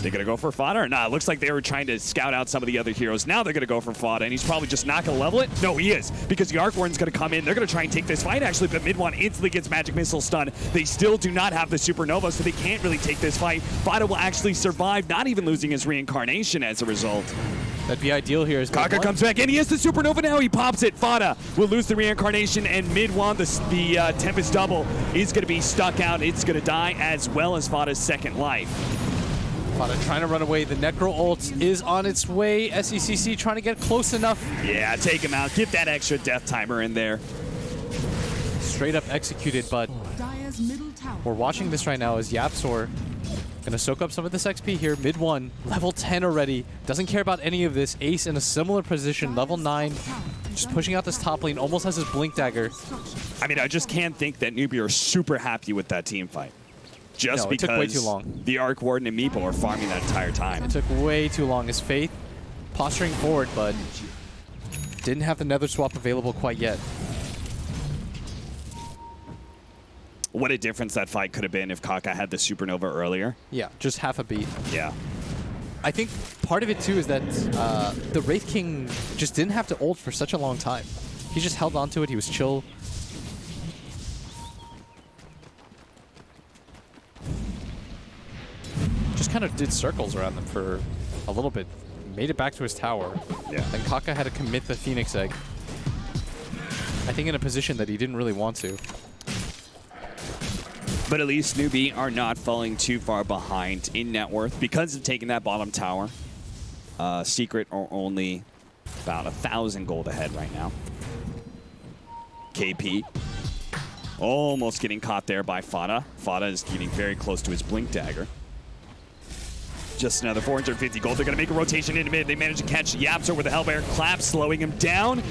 Speaker 1: They're going to go for Fada or not? It looks like they were trying to scout out some of the other heroes. Now they're going to go for Fada, and he's probably just not going to level it. No, he is, because the Arc Warden's going to come in. They're going to try and take this fight, actually, but mid-1 instantly gets Magic Missile stun. They still do not have the Supernova, so they can't really take this fight. Fada will actually survive, not even losing his Reincarnation as a result.
Speaker 2: That'd be ideal here. As
Speaker 1: Kaka
Speaker 2: mid-1.
Speaker 1: comes back in. He has the Supernova now. He pops it. Fada will lose the Reincarnation, and mid-1, the Tempest Double is going to be stuck out. It's going to die, as well as Fada's second life.
Speaker 2: Fada trying to run away. The Necro ult is on its way. SECC trying to get close enough.
Speaker 1: Yeah, take him out. Get that extra death timer in there.
Speaker 2: Straight up executed, but
Speaker 3: Dire's middle tower.
Speaker 2: we're watching this right now as Yapsor gonna soak up some of this XP here. Mid-1, level 10 already. Doesn't care about any of this. Ace in a similar position, level 9. Just pushing out this top lane. Almost has his Blink Dagger.
Speaker 1: I mean, I just can't think that Newbee are super happy with that team fight. Just
Speaker 2: No, it
Speaker 1: because
Speaker 2: took way too long.
Speaker 1: the Arc Warden and Meepo are farming that entire time.
Speaker 2: It took way too long. His Faith posturing forward, but didn't have the Nether Swap available quite yet.
Speaker 1: What a difference that fight could have been if Kaka had the Supernova earlier.
Speaker 2: Yeah, just half a beat.
Speaker 1: Yeah.
Speaker 2: I think part of it too is that the Wraith King just didn't have to ult for such a long time. He just held on to it. He was chill. kind of did circles around them for a little bit. Made it back to his tower.
Speaker 1: Yeah.
Speaker 2: Then Kaka had to commit the Phoenix Egg. I think in a position that he didn't really want to.
Speaker 1: But at least Newbee are not falling too far behind in net worth because of taking that bottom tower. Secret are only about 1,000 gold ahead right now. KP almost getting caught there by Fada. Fada is getting very close to his Blink Dagger. Just another 450 gold. They're going to make a rotation into mid. They manage to catch Yapster with the Hellbear Clap, slowing him down.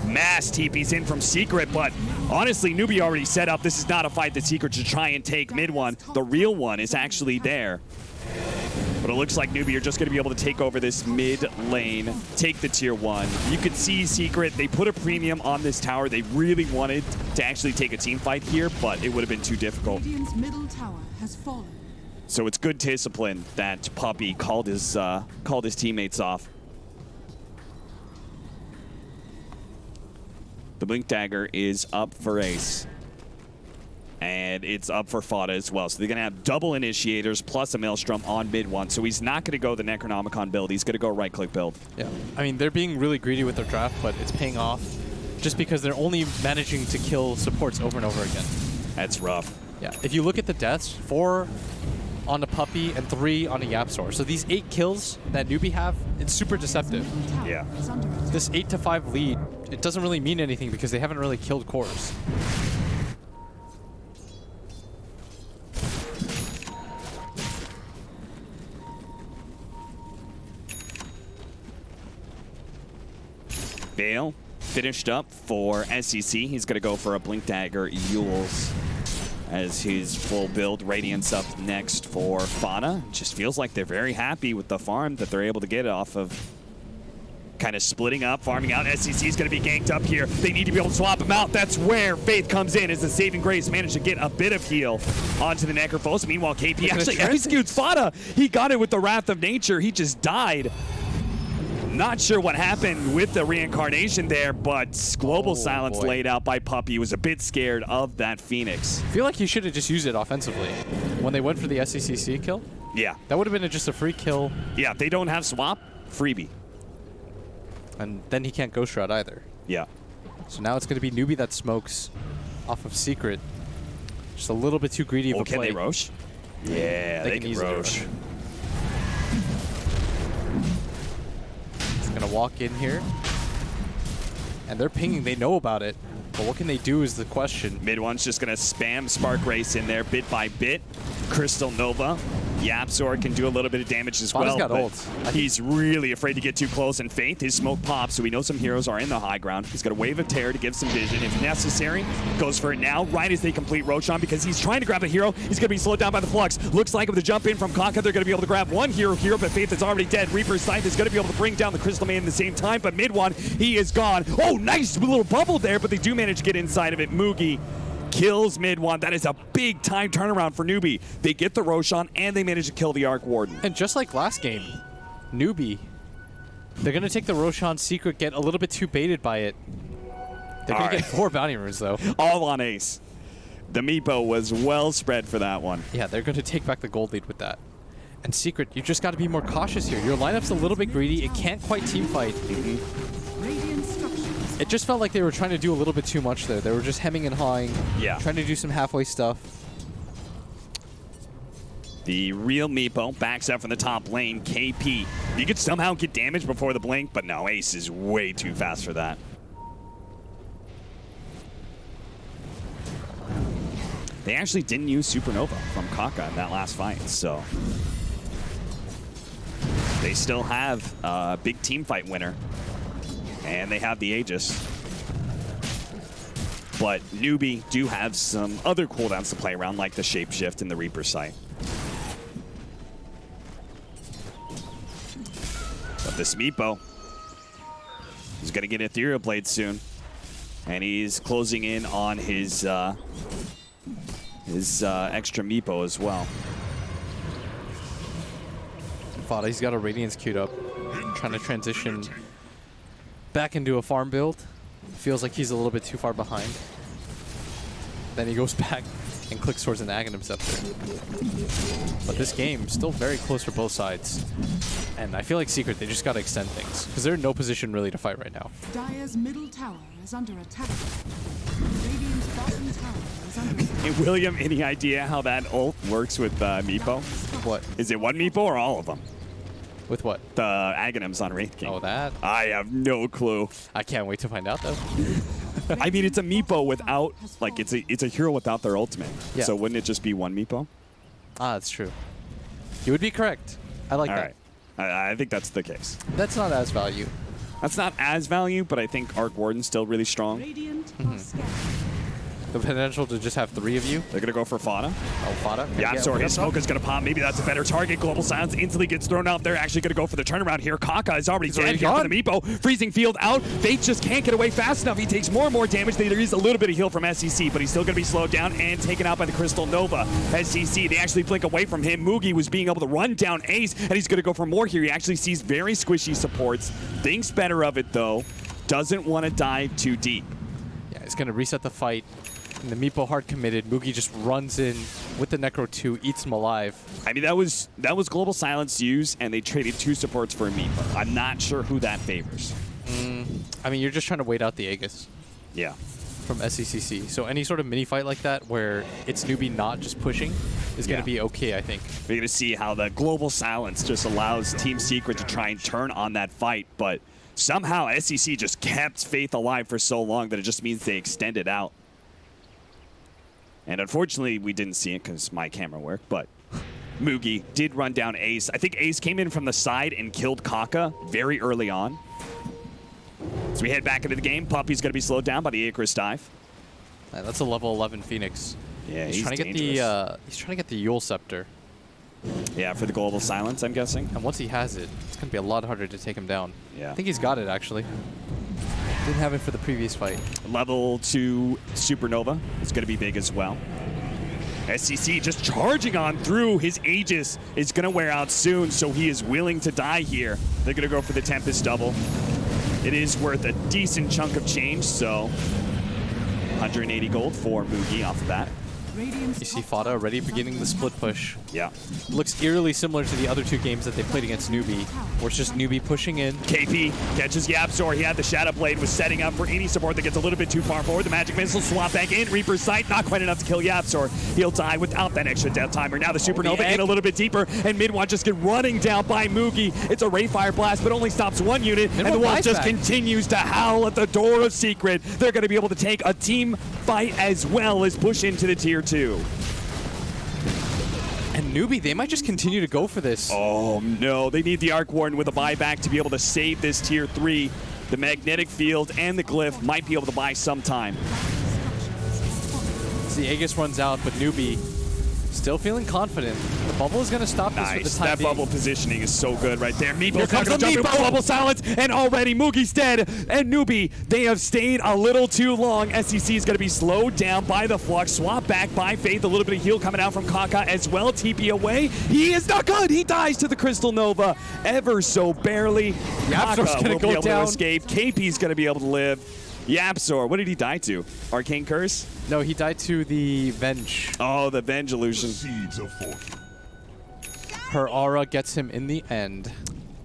Speaker 1: Mass TP's in from Secret, but honestly, Newbee already set up. This is not a fight that Secret should try and take mid one. The real one is actually there. But it looks like Newbee are just going to be able to take over this mid lane, take the tier 1. You could see Secret, they put a premium on this tower. They really wanted to actually take a team fight here, but it would have been too difficult.
Speaker 3: Radiant's middle tower has fallen.
Speaker 1: So it's good discipline that Puppey called his teammates off. The Blink Dagger is up for Ace. And it's up for Fada as well. So they're going to have double initiators plus a Maelstrom on mid one. So he's not going to go the Necronomicon build. He's going to go right-click build.
Speaker 2: Yeah. I mean, they're being really greedy with their draft, but it's paying off just because they're only managing to kill supports over and over again.
Speaker 1: That's rough.
Speaker 2: Yeah. If you look at the deaths, 4 on the Puppey and 3 on the Yapsor. So these 8 kills that Newbee have, it's super deceptive.
Speaker 3: Middle tower
Speaker 1: Yeah.
Speaker 3: is under attack.
Speaker 2: This 8-5 lead, it doesn't really mean anything because they haven't really killed cores.
Speaker 1: Vale finished up for SEC. He's going to go for a Blink Dagger Yules as his full build. Radiance up next for Fada. Just feels like they're very happy with the farm that they're able to get off of kind of splitting up, farming out. SEC is going to be ganked up here. They need to be able to swap him out. That's where Faith comes in as the saving grace managed to get a bit of heal onto the Necrophos. Meanwhile, KP actually executes Fada. He got it with the Wrath of Nature. He just died. Not sure what happened with the reincarnation there, but global silence laid out by Puppey. He was a bit scared of that Phoenix.
Speaker 2: I feel like he should have just used it offensively. When they went for the SECC kill,
Speaker 1: Yeah.
Speaker 2: that would have been just a free kill,
Speaker 1: Yeah, if they don't have swap, freebie.
Speaker 2: and then he can't Ghost Shroud either.
Speaker 1: Yeah.
Speaker 2: So now it's going to be Newbee that smokes off of Secret. Just a little bit too greedy of
Speaker 1: Oh,
Speaker 2: a
Speaker 1: can
Speaker 2: play.
Speaker 1: they Roche? Yeah, they can
Speaker 2: easily
Speaker 1: Roche.
Speaker 2: It's going to walk in here. And they're pinging. They know about it. But what can they do is the question.
Speaker 1: Mid one's just going to spam Spark Race in there bit by bit. Crystal Nova. Yapzor can do a little bit of damage as
Speaker 2: Fada's
Speaker 1: well.
Speaker 2: got
Speaker 1: but
Speaker 2: ult.
Speaker 1: He's really afraid to get too close, and Faith, his smoke pops, so we know some heroes are in the high ground. He's got a Wave of Terror to give some vision if necessary. Goes for it now, right as they complete Roshan, because he's trying to grab a hero. He's going to be slowed down by the Flux. Looks like with the jump in from Kaka, they're going to be able to grab one hero here, but Faith is already dead. Reaper's Scythe is going to be able to bring down the Crystal Man at the same time, but mid one, he is gone. Oh, nice little bubble there, but they do manage to get inside of it. Mugi kills mid one. That is a big time turnaround for Newbee. They get the Roshan and they manage to kill the Arc Warden.
Speaker 2: And just like last game, Newbee, they're going to take the Roshan Secret, get a little bit too baited by it. They're going to get 4 bounty runes, though.
Speaker 1: All on Ace. The Meepo was well spread for that one.
Speaker 2: Yeah, they're going to take back the gold lead with that. And Secret, you just got to be more cautious here. Your lineup's a little bit greedy. It can't quite team fight.
Speaker 3: Radiant structures.
Speaker 2: It just felt like they were trying to do a little bit too much there. They were just hemming and hawing,
Speaker 1: Yeah.
Speaker 2: trying to do some halfway stuff.
Speaker 1: The real Meepo backs up from the top lane. KP. You could somehow get damage before the blink, but no, Ace is way too fast for that. They actually didn't use Supernova from Kaka in that last fight, so they still have a big team fight winner, and they have the Aegis. But Newbee do have some other cooldowns to play around, like the Shapeshift and the Reaper Sight. But this Meepo is going to get Ethereal Blade soon, and he's closing in on his extra Meepo as well.
Speaker 2: Fada, he's got a Radiance queued up, trying to transition back into a farm build. Feels like he's a little bit too far behind. Then he goes back and clicks towards an Aghanim Scepter. But this game still very close for both sides. And I feel like Secret, they just got to extend things because they're in no position really to fight right now.
Speaker 3: Dire's middle tower is under attack. Radiant's bottom tower is under attack.
Speaker 1: Hey, William, any idea how that ult works with Meepo?
Speaker 2: What?
Speaker 1: Is it one Meepo or all of them?
Speaker 2: With what?
Speaker 1: The Aghanims on Wraith King.
Speaker 2: Oh, that?
Speaker 1: I have no clue.
Speaker 2: I can't wait to find out, though.
Speaker 1: I mean, it's a Meepo without, like, it's a hero without their ultimate.
Speaker 2: Yeah.
Speaker 1: So wouldn't it just be one Meepo?
Speaker 2: Ah, that's true. You would be correct. I like
Speaker 1: All
Speaker 2: that.
Speaker 1: right. I think that's the case.
Speaker 2: That's not as value.
Speaker 1: That's not as value, but I think Arc Warden's still really strong.
Speaker 3: Radiant are scattered.
Speaker 2: The potential to just have 3 of you.
Speaker 1: They're going to go for Fada.
Speaker 2: Oh, Fada.
Speaker 1: Yeah, I'm sorry. His smoke is going to pop. Maybe that's a better target. Global Silence instantly gets thrown out. They're actually going to go for the turnaround here. Kaka is already dead
Speaker 2: already
Speaker 1: here for
Speaker 2: gone.
Speaker 1: the Meepo. Freezing field out. Fate just can't get away fast enough. He takes more and more damage. There is a little bit of heal from SEC, but he's still going to be slowed down and taken out by the Crystal Nova. SEC, they actually blink away from him. Mugi was being able to run down Ace, and he's going to go for more here. He actually sees very squishy supports. Thinks better of it, though. Doesn't want to dive too deep.
Speaker 2: Yeah, it's going to reset the fight. And the Meepo hard committed. Mugi just runs in with the Necro 2, eats him alive.
Speaker 1: I mean, that was Global Silence used, and they traded 2 supports for a Meepo. I'm not sure who that favors.
Speaker 2: I mean, you're just trying to wait out the Aegis
Speaker 1: Yeah.
Speaker 2: from SECC. So any sort of mini fight like that where it's Newbee not just pushing is going
Speaker 1: Yeah.
Speaker 2: to be okay, I think.
Speaker 1: We're going to see how the Global Silence just allows Team Secret to try and turn on that fight, but somehow SEC just kept Faith alive for so long that it just means they extended out. And unfortunately, we didn't see it because my camera worked, but Mugi did run down Ace. I think Ace came in from the side and killed Kaka very early on. So we head back into the game. Puppy's going to be slowed down by the Icarus dive.
Speaker 2: That's a level 11 Phoenix.
Speaker 1: Yeah,
Speaker 2: he's
Speaker 1: he's
Speaker 2: trying to get
Speaker 1: dangerous.
Speaker 2: he's trying to get the Yule Scepter.
Speaker 1: Yeah, for the Global Silence, I'm guessing.
Speaker 2: And once he has it, it's going to be a lot harder to take him down.
Speaker 1: Yeah.
Speaker 2: I think he's got it, actually. Didn't have it for the previous fight.
Speaker 1: Level 2 Supernova is going to be big as well. SEC just charging on through. His Aegis is going to wear out soon, so he is willing to die here. They're going to go for the Tempest double. It is worth a decent chunk of change, so 180 gold for Mugi off of that.
Speaker 3: Radiant's
Speaker 2: You see
Speaker 3: top
Speaker 2: Fada already beginning the split push.
Speaker 1: Yeah.
Speaker 2: Looks eerily similar to the other 2 games that they played against Newbee, where it's just Newbie pushing in.
Speaker 1: KP catches Yapzor. He had the Shadow Blade, was setting up for any support that gets a little bit too far forward. The Magic Missile swap back in. Reaper's Sight, not quite enough to kill Yapzor. He'll die without that extra death timer. Now the Supernova in a little bit deeper, and Midwan just get running down by Mugi. It's a Rayfire Blast, but only stops 1 unit, and the
Speaker 2: Midwan
Speaker 1: wolf
Speaker 2: buys
Speaker 1: just
Speaker 2: back.
Speaker 1: continues to howl at the door of Secret. They're going to be able to take a team fight as well as push into the Tier 2.
Speaker 2: And Newbee, they might just continue to go for this.
Speaker 1: Oh no, they need the Arc Warden with a buyback to be able to save this Tier 3. The Magnetic Field and the Glyph might be able to buy some time.
Speaker 2: As the Aegis runs out, but Newbee still feeling confident. The bubble is going to stop this for the
Speaker 1: Nice.
Speaker 2: time
Speaker 1: That
Speaker 2: being.
Speaker 1: bubble positioning is so good right there. Meepo's
Speaker 2: Here comes
Speaker 1: not gonna
Speaker 2: the
Speaker 1: jump in.
Speaker 2: Meepo.
Speaker 1: Global Silence, and already Mugi's dead. And Newbee, they have stayed a little too long. SEC is going to be slowed down by the Flux. Swap back by Faith. A little bit of heal coming out from Kaka as well. TP away. He is not good. He dies to the Crystal Nova ever so barely.
Speaker 2: Yapzor's
Speaker 1: Kaka
Speaker 2: gonna
Speaker 1: will
Speaker 2: go
Speaker 1: be able
Speaker 2: down.
Speaker 1: to escape. KP's going to be able to live. Yapzor, what did he die to? Arcane Curse?
Speaker 2: No, he died to the Venge.
Speaker 1: Oh, the Venge Illusion.
Speaker 2: Her aura gets him in the end.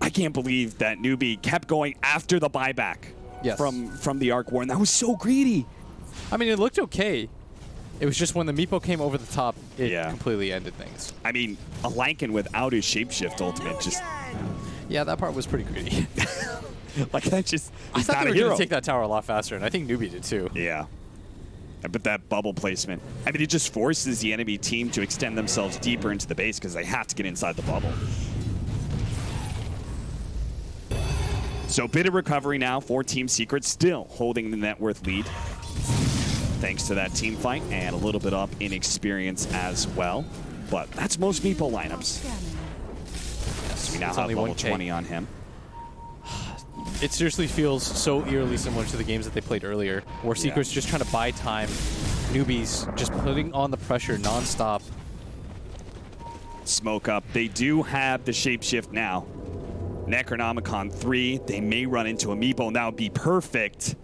Speaker 1: I can't believe that Newbee kept going after the buyback
Speaker 2: Yes.
Speaker 1: from the Arc Warden. That was so greedy.
Speaker 2: I mean, it looked okay. It was just when the Meepo came over the top, it
Speaker 1: Yeah.
Speaker 2: completely ended things.
Speaker 1: I mean, a Lycan without his shapeshift ultimate just
Speaker 2: Yeah, that part was pretty greedy.
Speaker 1: like that just
Speaker 2: I
Speaker 1: he's
Speaker 2: thought
Speaker 1: not
Speaker 2: they
Speaker 1: a
Speaker 2: were going
Speaker 1: hero.
Speaker 2: to take that tower a lot faster, and I think Newbee did too.
Speaker 1: Yeah. But that bubble placement, I mean, it just forces the enemy team to extend themselves deeper into the base because they have to get inside the bubble. So a bit of recovery now for Team Secret, still holding the net worth lead. Thanks to that team fight and a little bit up in experience as well. But that's most Meepo lineups.
Speaker 3: scanning.
Speaker 1: So we now
Speaker 2: It's
Speaker 1: have
Speaker 2: only
Speaker 1: level
Speaker 2: 1K.
Speaker 1: 20 on him.
Speaker 2: It seriously feels so eerily similar to the games that they played earlier, where Secret's just trying to buy time. Newbee's just putting on the pressure nonstop.
Speaker 1: Smoke up. They do have the shapeshift now. Necronomicon 3. They may run into a Meepo, and that would be perfect.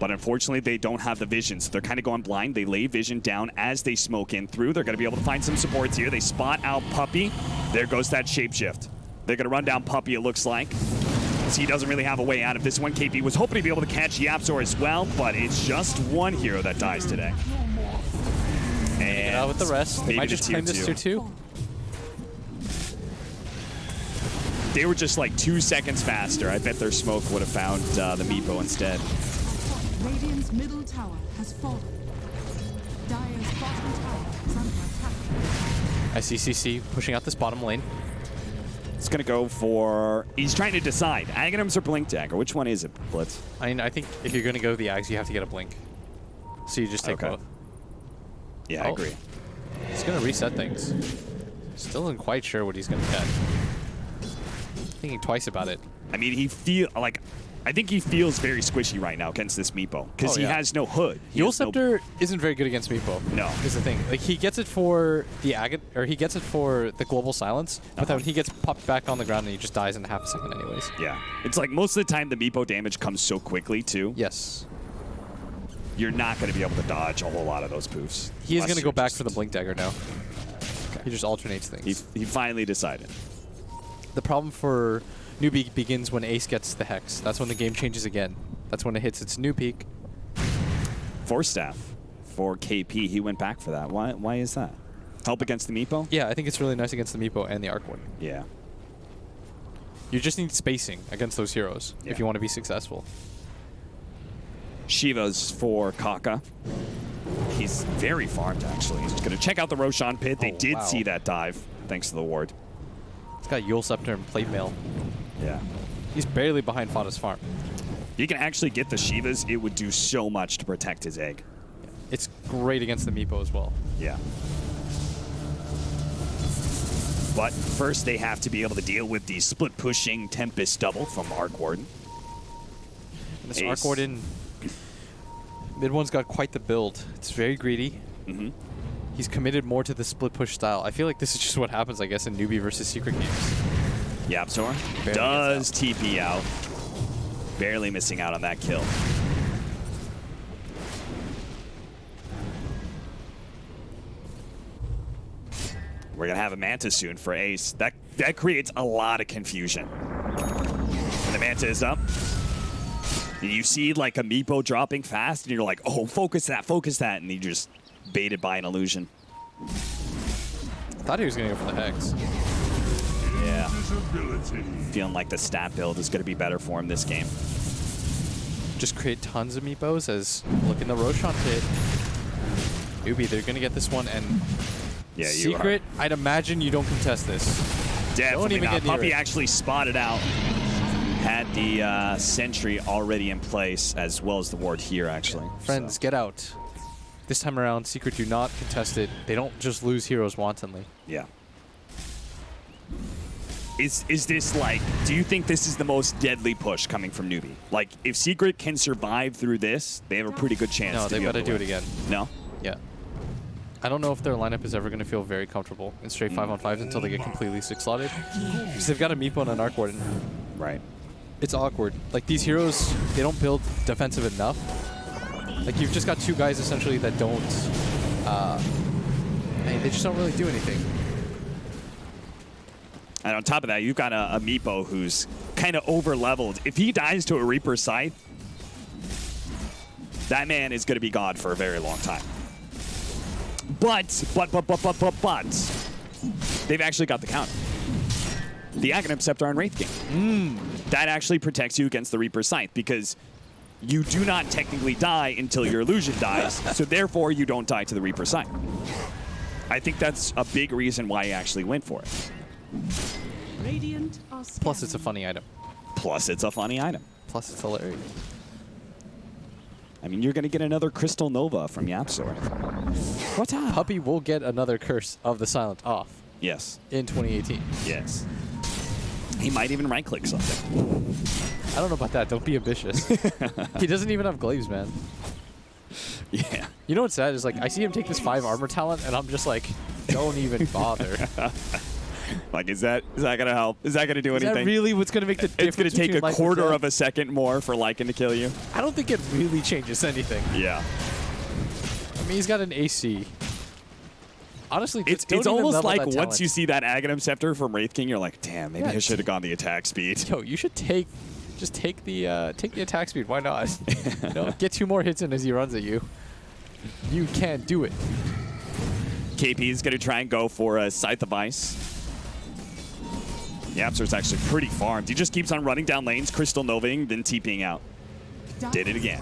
Speaker 1: But unfortunately, they don't have the vision, so they're kind of going blind. They lay vision down as they smoke in through. They're going to be able to find some supports here. They spot out Puppey. There goes that shapeshift. They're going to run down Puppey, it looks like. So he doesn't really have a way out of this one. KP was hoping to be able to catch Yapzor as well, but it's just one hero that dies today. And
Speaker 2: Get out with the rest. They
Speaker 1: maybe
Speaker 2: might
Speaker 1: the
Speaker 2: just claim this tier 2.
Speaker 1: They were just like 2 seconds faster. I bet their smoke would have found the Meepo instead.
Speaker 3: Radiant's middle tower has fallen. Dire's bottom tower is under attack.
Speaker 2: I see CC pushing out this bottom lane.
Speaker 1: It's going to go for... He's trying to decide. Aghanims or Blink Dagger? Which one is it, Blitz?
Speaker 2: I mean, I think if you're going to go the Ags, you have to get a blink. So you just take both.
Speaker 1: Yeah, I
Speaker 2: Oh.
Speaker 1: agree.
Speaker 2: He's going to reset things. Still isn't quite sure what he's going to get. Thinking twice about it.
Speaker 1: I mean, I think he feels very squishy right now against this Meepo because
Speaker 2: Oh,
Speaker 1: he
Speaker 2: yeah.
Speaker 1: has no hood. He
Speaker 2: Yule
Speaker 1: has no-
Speaker 2: Scepter isn't very good against Meepo.
Speaker 1: No.
Speaker 2: Is the thing. Like, he gets it for the he gets it for the global silence, but then he gets popped back on the ground and he just dies in half a second anyways.
Speaker 1: Yeah. It's like most of the time the Meepo damage comes so quickly, too.
Speaker 2: Yes.
Speaker 1: You're not going to be able to dodge a whole lot of those poofs.
Speaker 2: He is
Speaker 1: Unless
Speaker 2: going to
Speaker 1: you're
Speaker 2: go back
Speaker 1: just-
Speaker 2: for the Blink Dagger now. He just alternates things.
Speaker 1: He finally decided.
Speaker 2: The problem for Newbee begins when Ace gets the Hex. That's when the game changes again. That's when it hits its new peak.
Speaker 1: Force Staff for KP. He went back for that. Why is that? Help against the Meepo?
Speaker 2: Yeah, I think it's really nice against the Meepo and the Arc Warden.
Speaker 1: Yeah.
Speaker 2: You just need spacing against those heroes
Speaker 1: Yeah.
Speaker 2: if you want to be successful.
Speaker 1: Shiva's for Kaka. He's very farmed, actually. He's going to check out the Roshan pit. They
Speaker 2: Oh,
Speaker 1: did
Speaker 2: wow.
Speaker 1: see that dive, thanks to the ward.
Speaker 2: It's got Yule Scepter and Plate Mail.
Speaker 1: Yeah.
Speaker 2: He's barely behind Fada's farm.
Speaker 1: You can actually get the Shivas. It would do so much to protect his egg.
Speaker 2: It's great against the Meepo as well.
Speaker 1: Yeah. But first, they have to be able to deal with the split-pushing Tempest double from Arc Warden.
Speaker 2: And this
Speaker 1: Ace.
Speaker 2: Arc Warden, mid one's got quite the build. It's very greedy.
Speaker 1: Mm-hmm.
Speaker 2: He's committed more to the split push style. I feel like this is just what happens, I guess, in Newbee versus Secret games.
Speaker 1: Yapzor
Speaker 2: Barely
Speaker 1: does
Speaker 2: gets
Speaker 1: TP out. Barely missing out on that kill. We're going to have a Manta soon for Ace. That creates a lot of confusion. And the Manta is up. And you see like a Meepo dropping fast, and you're like, oh, focus that. And you just baited by an illusion.
Speaker 2: Thought he was going to go for the Hex.
Speaker 1: Yeah. Feeling like the stat build is going to be better for him this game.
Speaker 2: Just create tons of Meepos as look in the Roshan pit. Newbee, they're going to get this one. And
Speaker 1: Yeah, you
Speaker 2: Secret, I'd imagine you don't contest this.
Speaker 1: Definitely
Speaker 2: even
Speaker 1: not.
Speaker 2: get near
Speaker 1: Puppey
Speaker 2: it.
Speaker 1: actually spotted out. Had the sentry already in place, as well as the ward here, actually.
Speaker 2: Friends,
Speaker 1: So,
Speaker 2: get out. This time around, Secret do not contest it. They don't just lose heroes wantonly.
Speaker 1: yeah. Is this like, do you think this is the most deadly push coming from Newbee? Like, if Secret can survive through this, they have a pretty good chance
Speaker 2: No,
Speaker 1: to
Speaker 2: they've
Speaker 1: be
Speaker 2: got
Speaker 1: able
Speaker 2: to do
Speaker 1: win.
Speaker 2: it again.
Speaker 1: No?
Speaker 2: Yeah. I don't know if their lineup is ever going to feel very comfortable in straight 5-on-5s until they get completely 6-slotted. Because they've got a Meepo and an Arc Warden.
Speaker 1: Right.
Speaker 2: It's awkward. Like, these heroes, they don't build defensive enough. Like, you've just got two guys, essentially, that don't... they just don't really do anything.
Speaker 1: And on top of that, you've got a Meepo who's kind of over-leveled. If he dies to a Reaper Scythe, that man is going to be God for a very long time. But, they've actually got the counter. The Aghanim Scepter on Wraith King. That actually protects you against the Reaper Scythe because you do not technically die until your illusion dies, so therefore you don't die to the Reaper Scythe. I think that's a big reason why he actually went for it.
Speaker 3: Radiant are
Speaker 2: Plus, it's a
Speaker 3: scanning.
Speaker 2: funny item.
Speaker 1: Plus, it's a funny item.
Speaker 2: Plus, it's hilarious.
Speaker 1: I mean, you're going to get another Crystal Nova from Yapzor. What up?
Speaker 2: Puppey will get another Curse of the Silent off
Speaker 1: Yes.
Speaker 2: in 2018.
Speaker 1: Yes. He might even right-click something.
Speaker 2: I don't know about that. Don't be ambitious. He doesn't even have glaives, man.
Speaker 1: Yeah.
Speaker 2: You know what's sad is, like, I see him take this 5 armor talent, and I'm just like, don't even bother.
Speaker 1: Like, is that gonna help? Is that gonna do
Speaker 2: Is
Speaker 1: anything?
Speaker 2: that really what's going to make the difference?
Speaker 1: It's gonna take
Speaker 2: between
Speaker 1: a
Speaker 2: life and
Speaker 1: quarter
Speaker 2: death?
Speaker 1: of a second more for Lycan to kill you.
Speaker 2: I don't think it really changes anything.
Speaker 1: Yeah.
Speaker 2: I mean, he's got an AC. Honestly,
Speaker 1: It's
Speaker 2: don't even
Speaker 1: almost
Speaker 2: level
Speaker 1: like
Speaker 2: that
Speaker 1: once
Speaker 2: talent.
Speaker 1: you see that Aghanim Scepter from Wraith King, you're like, damn, maybe
Speaker 2: Yeah,
Speaker 1: I should have gone the attack speed.
Speaker 2: Yo, you should just take the attack speed. Why not? You know, get 2 more hits in as he runs at you. You can't do it.
Speaker 1: KP is going to try and go for a Scythe of Ice. Yapster's actually pretty farmed. He just keeps on running down lanes, Crystal Novaing, then TPing out. Did it again.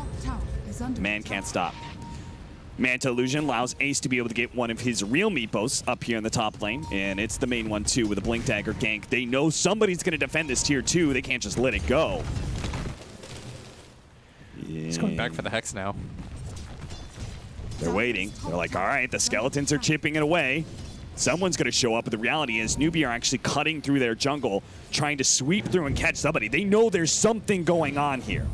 Speaker 1: Man can't stop. Manta Illusion allows Ace to be able to get one of his real meatbows up here in the top lane, and it's the main one too with a Blink Dagger gank. They know somebody's going to defend this tier 2. They can't just let it go.
Speaker 2: He's going back for the Hex now.
Speaker 1: They're waiting. They're like, all right, the skeletons are chipping it away. Someone's going to show up, but the reality is Newbee are actually cutting through their jungle, trying to sweep through and catch somebody. They know there's something going on here.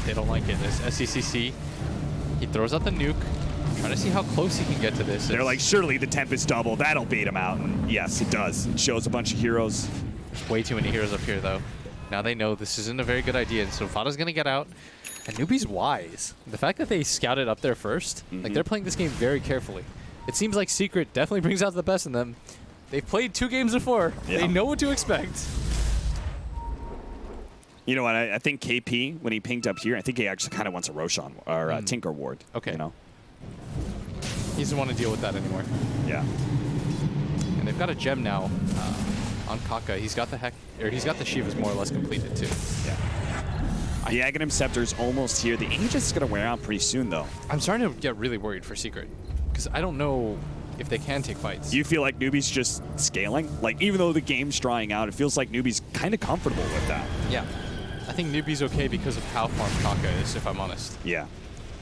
Speaker 2: They don't like it. There's SCCC. He throws out the nuke, trying to see how close he can get to this.
Speaker 1: They're like, surely the Tempest double, that'll beat him out. And yes, it does. It shows a bunch of heroes.
Speaker 2: There's way too many heroes up here, though. Now they know this isn't a very good idea, and so Fada's going to get out. And Newbee's wise. The fact that they scouted up there first, like they're playing this game very carefully. It seems like Secret definitely brings out the best in them. They've played 2 games before.
Speaker 1: Yeah.
Speaker 2: They know what to expect.
Speaker 1: You know what? I think KP, when he pinged up here, I think he actually kind of wants a Roshan or a Tinker Ward.
Speaker 2: Okay.
Speaker 1: You know?
Speaker 2: He doesn't want to deal with that anymore.
Speaker 1: Yeah.
Speaker 2: And they've got a gem now on Kaka. He's got the he's got the Shivas more or less completed too.
Speaker 1: Yeah. The Aghanim Scepter's almost here. The Aegis is going to wear out pretty soon, though.
Speaker 2: I'm starting to get really worried for Secret because I don't know if they can take fights.
Speaker 1: Do you feel like Newbee's just scaling? Like, even though the game's drying out, it feels like Newbee's kind of comfortable with that.
Speaker 2: Yeah. I think Newbee's okay because of how farmed Kaka is, if I'm honest.
Speaker 1: Yeah.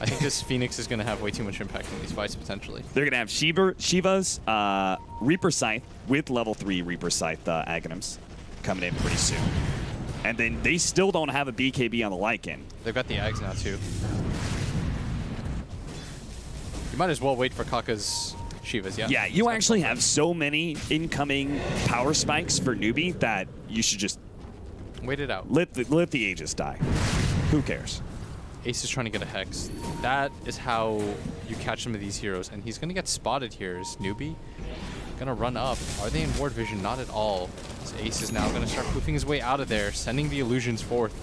Speaker 2: I think this Phoenix is going to have way too much impact in these fights, potentially.
Speaker 1: They're going to have Shiva's Reaper Scythe with level 3 Reaper Scythe Aghanims coming in pretty soon. And then they still don't have a BKB on the Lycan.
Speaker 2: They've got the Ags now, too. You might as well wait for Kaka's Shivas, yeah?
Speaker 1: Yeah, you actually have so many incoming power spikes for Newbee that you should just
Speaker 2: Wait it out.
Speaker 1: let the Aegis die. Who cares?
Speaker 2: Ace is trying to get a Hex. That is how you catch some of these heroes. And he's going to get spotted here. Is Newbee going to run up? Are they in ward vision? Not at all. So Ace is now going to start poofing his way out of there, sending the illusions forth.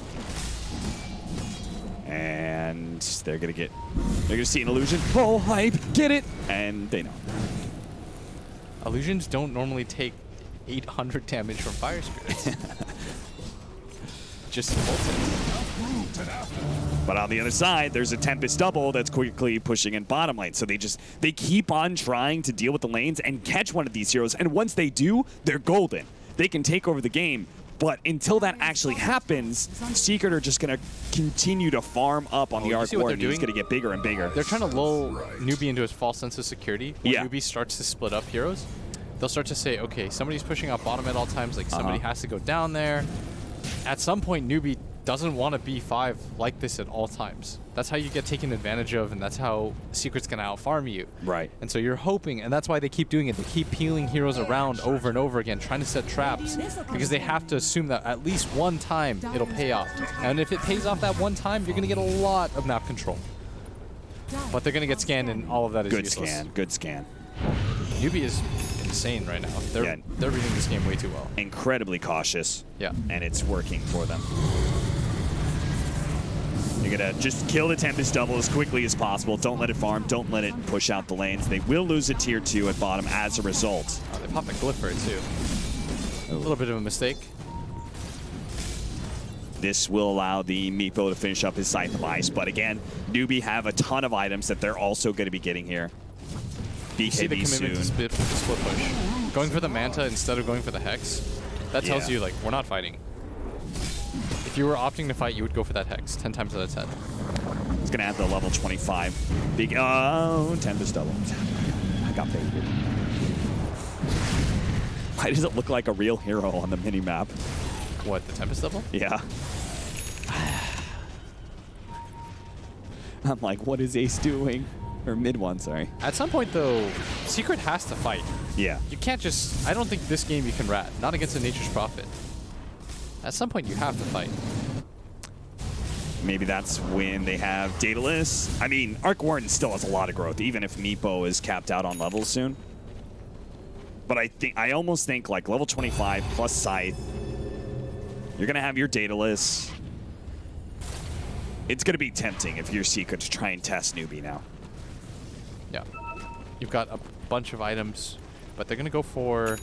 Speaker 1: And they're going to see an illusion. Oh, hype, get it! And they know.
Speaker 2: Illusions don't normally take 800 damage from Fire Spirits. Just ult it.
Speaker 1: But on the other side, there's a Tempest double that's quickly pushing in bottom lane. So they keep on trying to deal with the lanes and catch one of these heroes. And once they do, they're golden. They can take over the game. But until that actually happens, Secret are just going to continue to farm up on the
Speaker 2: you
Speaker 1: Arc
Speaker 2: see what
Speaker 1: War,
Speaker 2: they're
Speaker 1: and he's
Speaker 2: doing?
Speaker 1: going to get bigger and bigger.
Speaker 2: They're trying to lull Newbee into his false sense of security. When
Speaker 1: Yeah.
Speaker 2: Newbee starts to split up heroes, they'll start to say, okay, somebody's pushing up bottom at all times, like somebody has to go down there. At some point, Newbee doesn't want to be 5 like this at all times. That's how you get taken advantage of, and that's how Secret's going to out-farm you.
Speaker 1: Right.
Speaker 2: And so you're hoping, and that's why they keep doing it. They keep peeling heroes around over and over again, trying to set traps, because they have to assume that at least one time it'll pay off. And if it pays off that one time, you're going to get a lot of map control. But they're going to get scanned, and all of that is
Speaker 1: Good
Speaker 2: useless.
Speaker 1: scan, good scan.
Speaker 2: Newbee is insane right now. They're reading this game way too well.
Speaker 1: Incredibly cautious.
Speaker 2: Yeah.
Speaker 1: And it's working for them. You're going to just kill the Tempest double as quickly as possible. Don't let it farm. Don't let it push out the lanes. They will lose a tier 2 at bottom as a result.
Speaker 2: They popped a glyph for it too. A little bit of a mistake.
Speaker 1: This will allow the Meepo to finish up his Scythe of Ice. But again, Newbee have a ton of items that they're also going to be getting here.
Speaker 2: You see the
Speaker 1: BKB
Speaker 2: commitment
Speaker 1: soon.
Speaker 2: to split push. Going for the Manta instead of going for the Hex, that tells
Speaker 1: Yeah.
Speaker 2: you, like, we're not fighting. If you were opting to fight, you would go for that Hex 10 times out of 10.
Speaker 1: It's going to add the level 25. Tempest double. I got baited. Why does it look like a real hero on the mini-map?
Speaker 2: What, the Tempest double?
Speaker 1: Yeah. I'm like, what is Ace doing? Or mid one, sorry.
Speaker 2: At some point, though, Secret has to fight.
Speaker 1: Yeah.
Speaker 2: You can't just... I don't think this game you can rat. Not against a Nature's Prophet. At some point, you have to fight.
Speaker 1: Maybe that's when they have Daedalus. I mean, Arc Warden still has a lot of growth, even if Meepo is capped out on levels soon. But I almost think like level 25 plus Scythe, you're gonna have your Daedalus. It's gonna be tempting if you're Secret to try and test Newbee now.
Speaker 2: Yeah. You've got a bunch of items, but they're gonna go for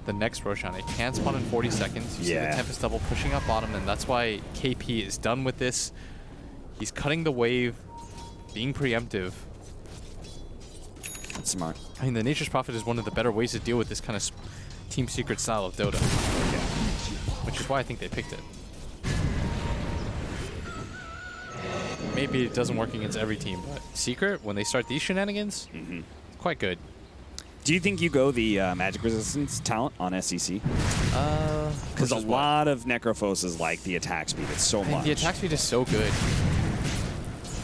Speaker 2: the next Roshan. It can spawn in 40 seconds. You see the Tempest double pushing up bottom, and that's why KP is done with this. He's cutting the wave, being preemptive.
Speaker 1: That's smart.
Speaker 2: I mean, the Nature's Prophet is one of the better ways to deal with this kind of Team Secret style of Dota.
Speaker 1: Yeah.
Speaker 2: Which is why I think they picked it. Maybe it doesn't work against every team, but Secret, when they start these shenanigans, it's quite good.
Speaker 1: Do you think you go the magic resistance talent on SEC? Because a lot of Necrophoses like the attack speed. It's so much.
Speaker 2: The attack speed is so good.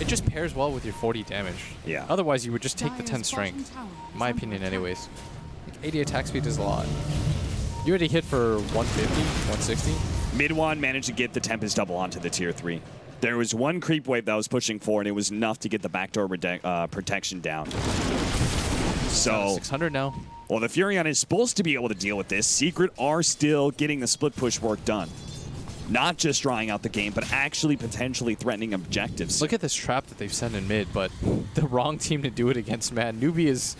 Speaker 2: It just pairs well with your 40 damage.
Speaker 1: Yeah.
Speaker 2: Otherwise, you would just take the
Speaker 3: Dire's
Speaker 2: 10 strength.
Speaker 3: bottom tower
Speaker 2: In my
Speaker 3: is
Speaker 2: opinion,
Speaker 3: under
Speaker 2: anyways. Like 80 attack speed is a lot. You already hit for 150, 160.
Speaker 1: Mid one managed to get the Tempest double onto the tier 3. There was one creep wave that was pushing forward, and it was enough to get the backdoor protection down. So
Speaker 2: 600 now.
Speaker 1: well, the Furion is supposed to be able to deal with this. Secret are still getting the split push work done. Not just drawing out the game, but actually potentially threatening objectives.
Speaker 2: Look at this trap that they've sent in mid, but the wrong team to do it against, man. Newbee is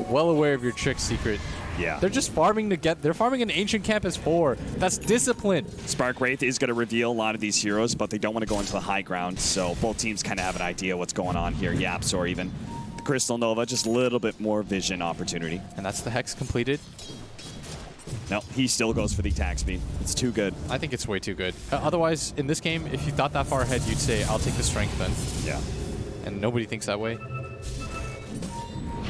Speaker 2: well aware of your trick, Secret.
Speaker 1: Yeah.
Speaker 2: They're just farming to get... They're farming an Ancient Campus 4. That's discipline.
Speaker 1: Spark Wraith is going to reveal a lot of these heroes, but they don't want to go into the high ground, so both teams kind of have an idea what's going on here. Yaps or even the Crystal Nova, just a little bit more vision opportunity.
Speaker 2: And that's the Hex completed.
Speaker 1: No, he still goes for the attack speed. It's too good.
Speaker 2: I think it's way too good. Otherwise, in this game, if you thought that far ahead, you'd say, I'll take the strength then.
Speaker 1: Yeah.
Speaker 2: And nobody thinks that way.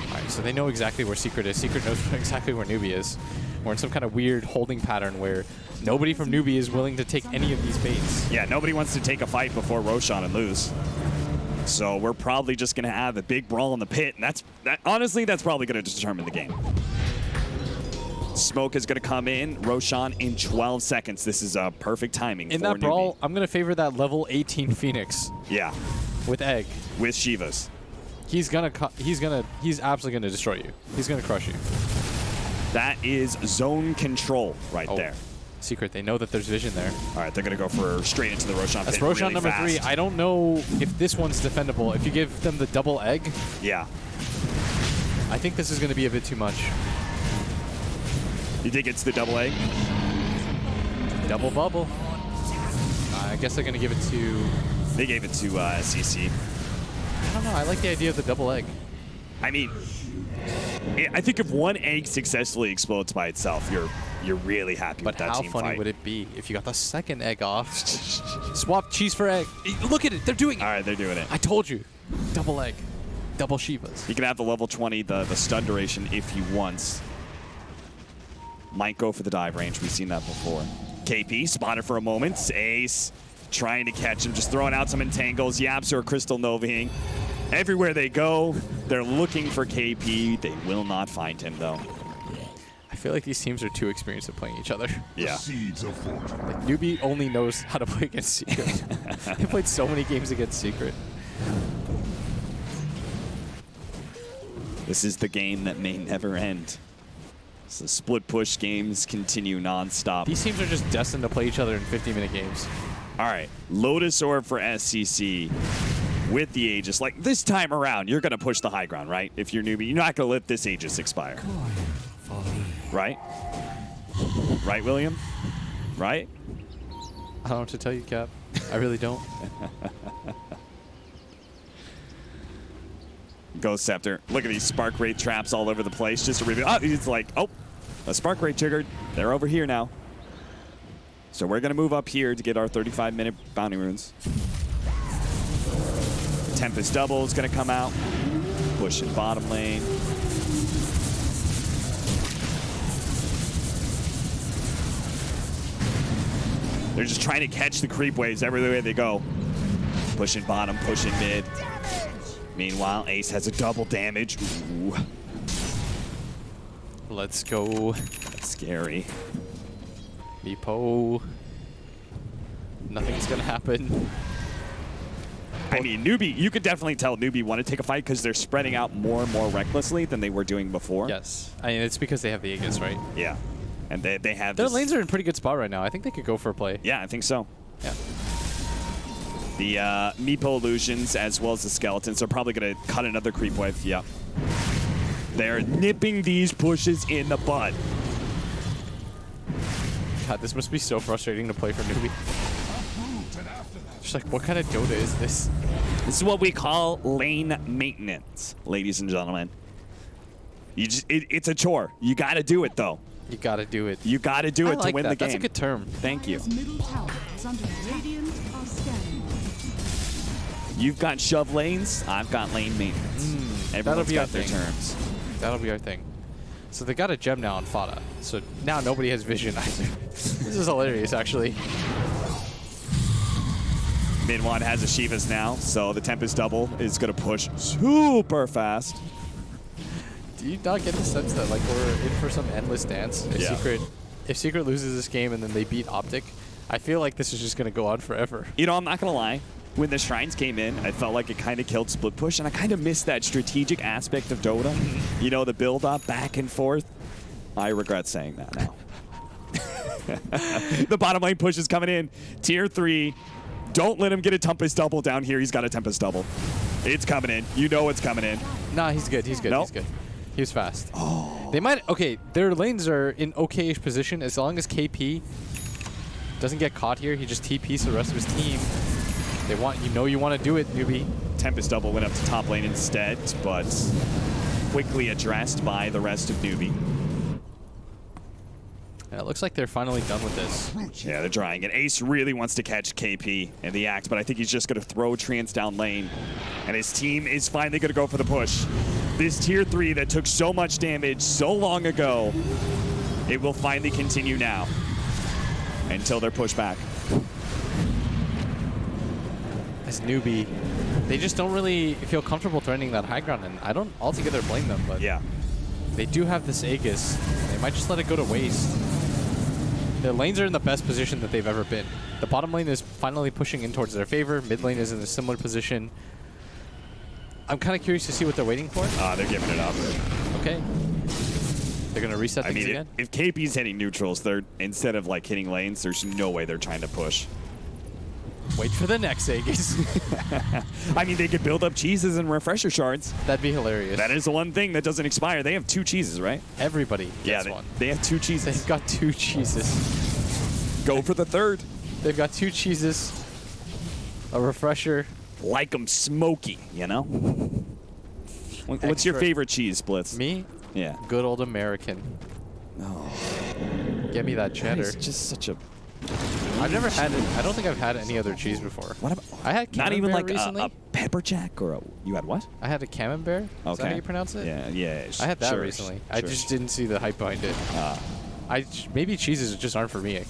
Speaker 2: Alright, so they know exactly where Secret is. Secret knows exactly where Newbee is. We're in some kind of weird holding pattern where nobody from Newbee is willing to take any of these baits.
Speaker 1: Yeah, nobody wants to take a fight before Roshan and lose. So we're probably just going to have a big brawl in the pit, and honestly, that's probably going to determine the game. Smoke is going to come in. Roshan in 12 seconds. This is perfect timing
Speaker 2: In
Speaker 1: for
Speaker 2: that brawl,
Speaker 1: Newbee.
Speaker 2: I'm going to favor that level 18 Phoenix
Speaker 1: Yeah,
Speaker 2: with Egg.
Speaker 1: with Shivas.
Speaker 2: He's absolutely gonna destroy you. He's gonna crush you.
Speaker 1: That is zone control right
Speaker 2: Oh.
Speaker 1: there.
Speaker 2: Secret, they know that there's vision there.
Speaker 1: All right, they're going to go for straight into the Roshan
Speaker 2: That's
Speaker 1: pit
Speaker 2: Roshan
Speaker 1: really
Speaker 2: number
Speaker 1: fast.
Speaker 2: 3. I don't know if this one's defendable. If you give them the double egg,
Speaker 1: Yeah.
Speaker 2: I think this is gonna be a bit too much.
Speaker 1: You think it's the double A?
Speaker 2: Double bubble. I guess they're gonna give it to...
Speaker 1: They gave it to SEC.
Speaker 2: I don't know, I like the idea of the double egg.
Speaker 1: I mean, I think if one egg successfully explodes by itself, you're really happy
Speaker 2: But
Speaker 1: with that
Speaker 2: how
Speaker 1: team
Speaker 2: funny
Speaker 1: fight.
Speaker 2: would it be if you got the second egg off? Swap cheese for egg. Look at it, they're doing it.
Speaker 1: All right, they're doing it.
Speaker 2: I told you. Double egg. Double Shivas.
Speaker 1: You can have the level 20, the stun duration if you want. Might go for the dive range. We've seen that before. KP spotted for a moment. Ace trying to catch him, just throwing out some entangles. Yaps or Crystal Novaing. Everywhere they go, they're looking for KP. They will not find him, though.
Speaker 2: I feel like these teams are too experienced at playing each other.
Speaker 1: Yeah.
Speaker 2: Like, Newbee only knows how to play against Secret. They played so many games against Secret.
Speaker 1: This is the game that may never end. So split push games continue nonstop.
Speaker 2: These teams are just destined to play each other in 50-minute games.
Speaker 1: All right, Lotus Orb for SCC with the Aegis. Like, this time around, you're going to push the high ground, right? If you're Newbee, you're not going to let this Aegis expire. Right? Right, William? Right?
Speaker 2: I don't know what to tell you, Cap. I really don't.
Speaker 1: Ghost Scepter. Look at these Spark Wraith traps all over the place. Just to reveal. Oh, it's like, oh, a Spark Wraith triggered. They're over here now. So we're going to move up here to get our 35-minute bounty runes. Tempest Double is going to come out. Push in bottom lane. They're just trying to catch the creep waves everywhere they go. Pushing bottom, pushing mid. Meanwhile, Ace has a double damage. Ooh,
Speaker 2: Let's go.
Speaker 1: that's scary.
Speaker 2: Meepo. Nothing's gonna happen.
Speaker 1: I mean, Newbee, you could definitely tell Newbee want to take a fight because they're spreading out more and more recklessly than they were doing before.
Speaker 2: Yes. I mean, it's because they have the Aegis, right?
Speaker 1: Yeah. And they have
Speaker 2: Their
Speaker 1: this-
Speaker 2: lanes are in pretty good spot right now. I think they could go for a play.
Speaker 1: Yeah, I think so.
Speaker 2: Yeah.
Speaker 1: The Meepo illusions as well as the skeletons are probably going to cut another creep wave. Yep. They're nipping these pushes in the bud.
Speaker 2: God, this must be so frustrating to play for Newbee. Just like, what kind of Dota is this?
Speaker 1: This is what we call lane maintenance, ladies and gentlemen. You just it's a chore. You got to do it though.
Speaker 2: You gotta do it.
Speaker 1: You got to do
Speaker 2: I
Speaker 1: it
Speaker 2: like
Speaker 1: to win
Speaker 2: that.
Speaker 1: the game.
Speaker 2: That's a good term.
Speaker 1: Thank you.
Speaker 3: Dire's middle tower is under attack. Radiant are scanning.
Speaker 1: You've got shove lanes. I've got lane maintenance. Everyone's
Speaker 2: be our
Speaker 1: got their
Speaker 2: thing.
Speaker 1: terms.
Speaker 2: That'll be our thing. So they got a gem now on Fada. So now nobody has vision either. This is hilarious, actually.
Speaker 1: Mid-1 has a Shivas now, so the Tempest double is going to push super fast.
Speaker 2: Do you not get the sense that like we're in for some endless dance?
Speaker 1: Yeah.
Speaker 2: If Secret loses this game and then they beat Optic, I feel like this is just gonna go on forever.
Speaker 1: You know, I'm not going to lie. When the Shrines came in, I felt like it kind of killed split push, and I kind of missed that strategic aspect of Dota. You know, the build-up back and forth. I regret saying that now. The bottom lane push is coming in. Tier 3. Don't let him get a Tempest double down here. He's got a Tempest double. It's coming in. You know it's coming in.
Speaker 2: Nah, he's good. He's good.
Speaker 1: Nope.
Speaker 2: He's good. He was fast. Oh. They might. Okay, their lanes are in okay-ish position as long as KP doesn't get caught here. He just TPs the rest of his team. They want you want to do it, Newbie.
Speaker 1: Tempest double went up to top lane instead, but quickly addressed by the rest of Newbee.
Speaker 2: Yeah, it looks like they're finally done with this.
Speaker 1: Yeah, they're trying it. Ace really wants to catch KP in the act, but I think he's just going to throw Trance down lane. And his team is finally going to go for the push. This tier 3 that took so much damage so long ago, it will finally continue now until they're pushed back.
Speaker 2: As Newbie, they just don't really feel comfortable threatening that high ground, and I don't altogether blame them, but
Speaker 1: Yeah.
Speaker 2: they do have this Aegis. They might just let it go to waste. Their lanes are in the best position that they've ever been. The bottom lane is finally pushing in towards their favor. Mid lane is in a similar position. I'm kind of curious to see what they're waiting for.
Speaker 1: They're giving it up.
Speaker 2: Okay. They're going to reset
Speaker 1: I
Speaker 2: things
Speaker 1: mean,
Speaker 2: again.
Speaker 1: if KP's hitting neutrals, they're instead of like hitting lanes, there's no way they're trying to push.
Speaker 2: Wait for the next Aegis.
Speaker 1: I mean, they could build up cheeses and refresher shards.
Speaker 2: That'd be hilarious.
Speaker 1: That is the one thing that doesn't expire. They have 2 cheeses, right?
Speaker 2: Everybody gets
Speaker 1: Yeah,
Speaker 2: one.
Speaker 1: they have 2 cheeses.
Speaker 2: They've got 2 cheeses.
Speaker 1: Go for the third.
Speaker 2: They've got 2 cheeses, a refresher.
Speaker 1: Like them smoky, you know? What's your
Speaker 2: Extra.
Speaker 1: favorite cheese, Blitz?
Speaker 2: Me,
Speaker 1: Yeah.
Speaker 2: good old American.
Speaker 1: Oh,
Speaker 2: Get me that cheddar.
Speaker 1: it's just such a...
Speaker 2: I've never had it. I don't think I've had any other cheese before.
Speaker 1: What about...
Speaker 2: I had
Speaker 1: Not even
Speaker 2: Camembert
Speaker 1: like
Speaker 2: recently.
Speaker 1: a pepper jack or a... You had what?
Speaker 2: I had a camembert. Is that
Speaker 1: Okay.
Speaker 2: how you pronounce it?
Speaker 1: Yeah.
Speaker 2: I had that
Speaker 1: sure,
Speaker 2: recently. I
Speaker 1: sure.
Speaker 2: just didn't see the hype behind it. Maybe cheeses just aren't for me.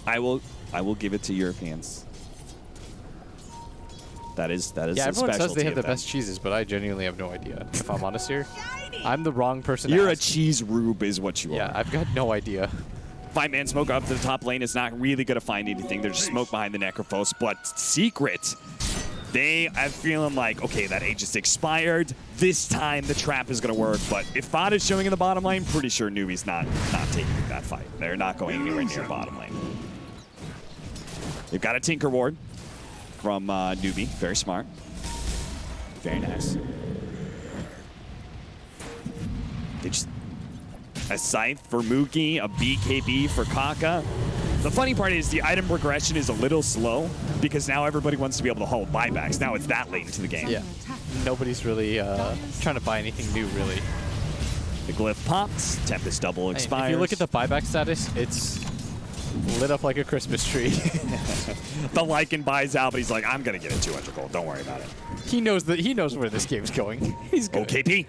Speaker 1: I will give it to Europeans. That is
Speaker 2: Yeah,
Speaker 1: a
Speaker 2: everyone says
Speaker 1: specialty
Speaker 2: they have
Speaker 1: of
Speaker 2: the
Speaker 1: them.
Speaker 2: best cheeses, but I genuinely have no idea. If I'm honest here, I'm the wrong person.
Speaker 1: You're
Speaker 2: to
Speaker 1: a
Speaker 2: ask.
Speaker 1: cheese rube is what you
Speaker 2: Yeah,
Speaker 1: are.
Speaker 2: I've got no idea.
Speaker 1: 5-man smoke up to the top lane is not really going to find anything. There's smoke behind the Necrophos, but Secret, I'm feeling like, okay, that age is expired. This time the trap is going to work, but if Fod is showing in the bottom lane, pretty sure Newbee's not taking that fight. They're not going anywhere near bottom lane. They've got a Tinker Ward from Newbee. Very smart. Very nice. They just... A Scythe for Mookie, a BKB for Kaka. The funny part is the item progression is a little slow because now everybody wants to be able to hold buybacks. Now it's that late into the game.
Speaker 2: Yeah, nobody's really trying to buy anything new, really.
Speaker 1: The glyph pops, Tempest double expires.
Speaker 2: If you look at the buyback status, it's lit up like a Christmas tree.
Speaker 1: The Lycan buys out, but he's like, I'm gonna get a 200 gold. Don't worry about it.
Speaker 2: He knows where this game's going. He's good.
Speaker 1: OKP.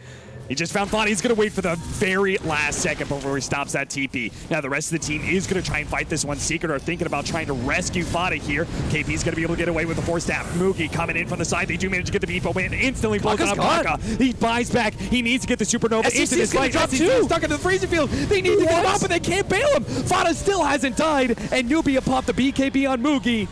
Speaker 1: He just found Fada. He's going to wait for the very last second before he stops that TP. Now, the rest of the team is going to try and fight this one. Secret are thinking about trying to rescue Fada here. KP's going to be able to get away with the 4-staff. Moogie coming in from the side. They do manage to get the Meepo win. Instantly blows up Baka. He buys back. He needs to get the Supernova into this fight.
Speaker 2: Drop
Speaker 1: SCC
Speaker 2: too.
Speaker 1: stuck into the freezing field. They need to get him up, but they can't bail him. Fada still hasn't died, and Newbee popped the BKB on Moogie.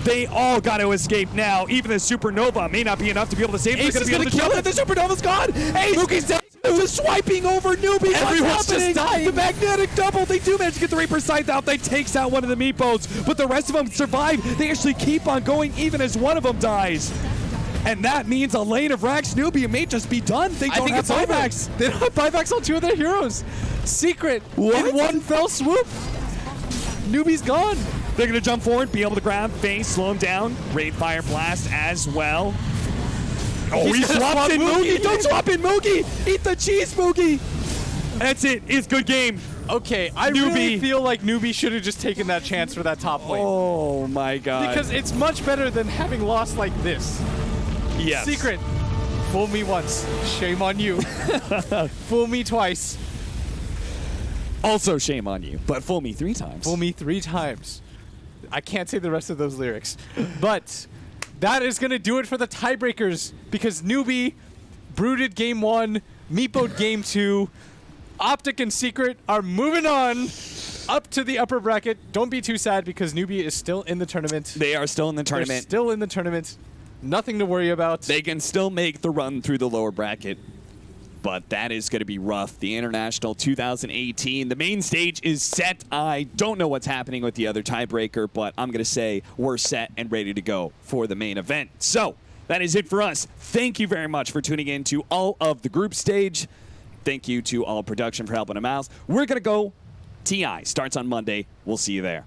Speaker 1: They all got to escape now. Even the Supernova may not be enough to be able to save him.
Speaker 2: Ace is gonna kill
Speaker 1: it. The Supernova's gone. Ace
Speaker 2: Moogie's dead.
Speaker 1: just swiping over Newbee.
Speaker 2: Everyone's just dying.
Speaker 1: The magnetic double. They do manage to get the Reaper Scythe out. They takes out one of the Meepos, but the rest of them survive. They actually keep on going even as one of them dies. And that means a lane of Rax Newbee may just be done. They don't have buybacks.
Speaker 2: They don't have buybacks on 2 of their heroes. Secret
Speaker 1: What?
Speaker 2: in one fell swoop. Newbee's gone.
Speaker 1: They're going to jump forward, be able to grab Face, slow him down. Raid Fire Blast as well. Oh, he swapped in Moogie. Don't swap in Moogie. Eat the cheese, Moogie. That's it. It's good game.
Speaker 2: Okay, I really feel like Newbee should have just taken that chance for that top lane.
Speaker 1: Oh, my God.
Speaker 2: Because it's much better than having lost like this.
Speaker 1: Yes.
Speaker 2: Secret, fool me once, shame on you. Fool me twice,
Speaker 1: Also, shame on you. But fool me 3 times.
Speaker 2: fool me 3 times. I can't say the rest of those lyrics. But that is going to do it for the tiebreakers because Newbee brooded game 1, Meepoed game 2. Optic and Secret are moving on up to the upper bracket. Don't be too sad because Newbee is still in the tournament.
Speaker 1: They are still in the
Speaker 2: They're
Speaker 1: tournament.
Speaker 2: still in the tournament. Nothing to worry about.
Speaker 1: They can still make the run through the lower bracket, but that is going to be rough. The International 2018, the main stage is set. I don't know what's happening with the other tiebreaker, but I'm going to say we're set and ready to go for the main event. So that is it for us. Thank you very much for tuning in to all of the group stage. Thank you to all production for helping them out. We're going to go. TI starts on Monday. We'll see you there.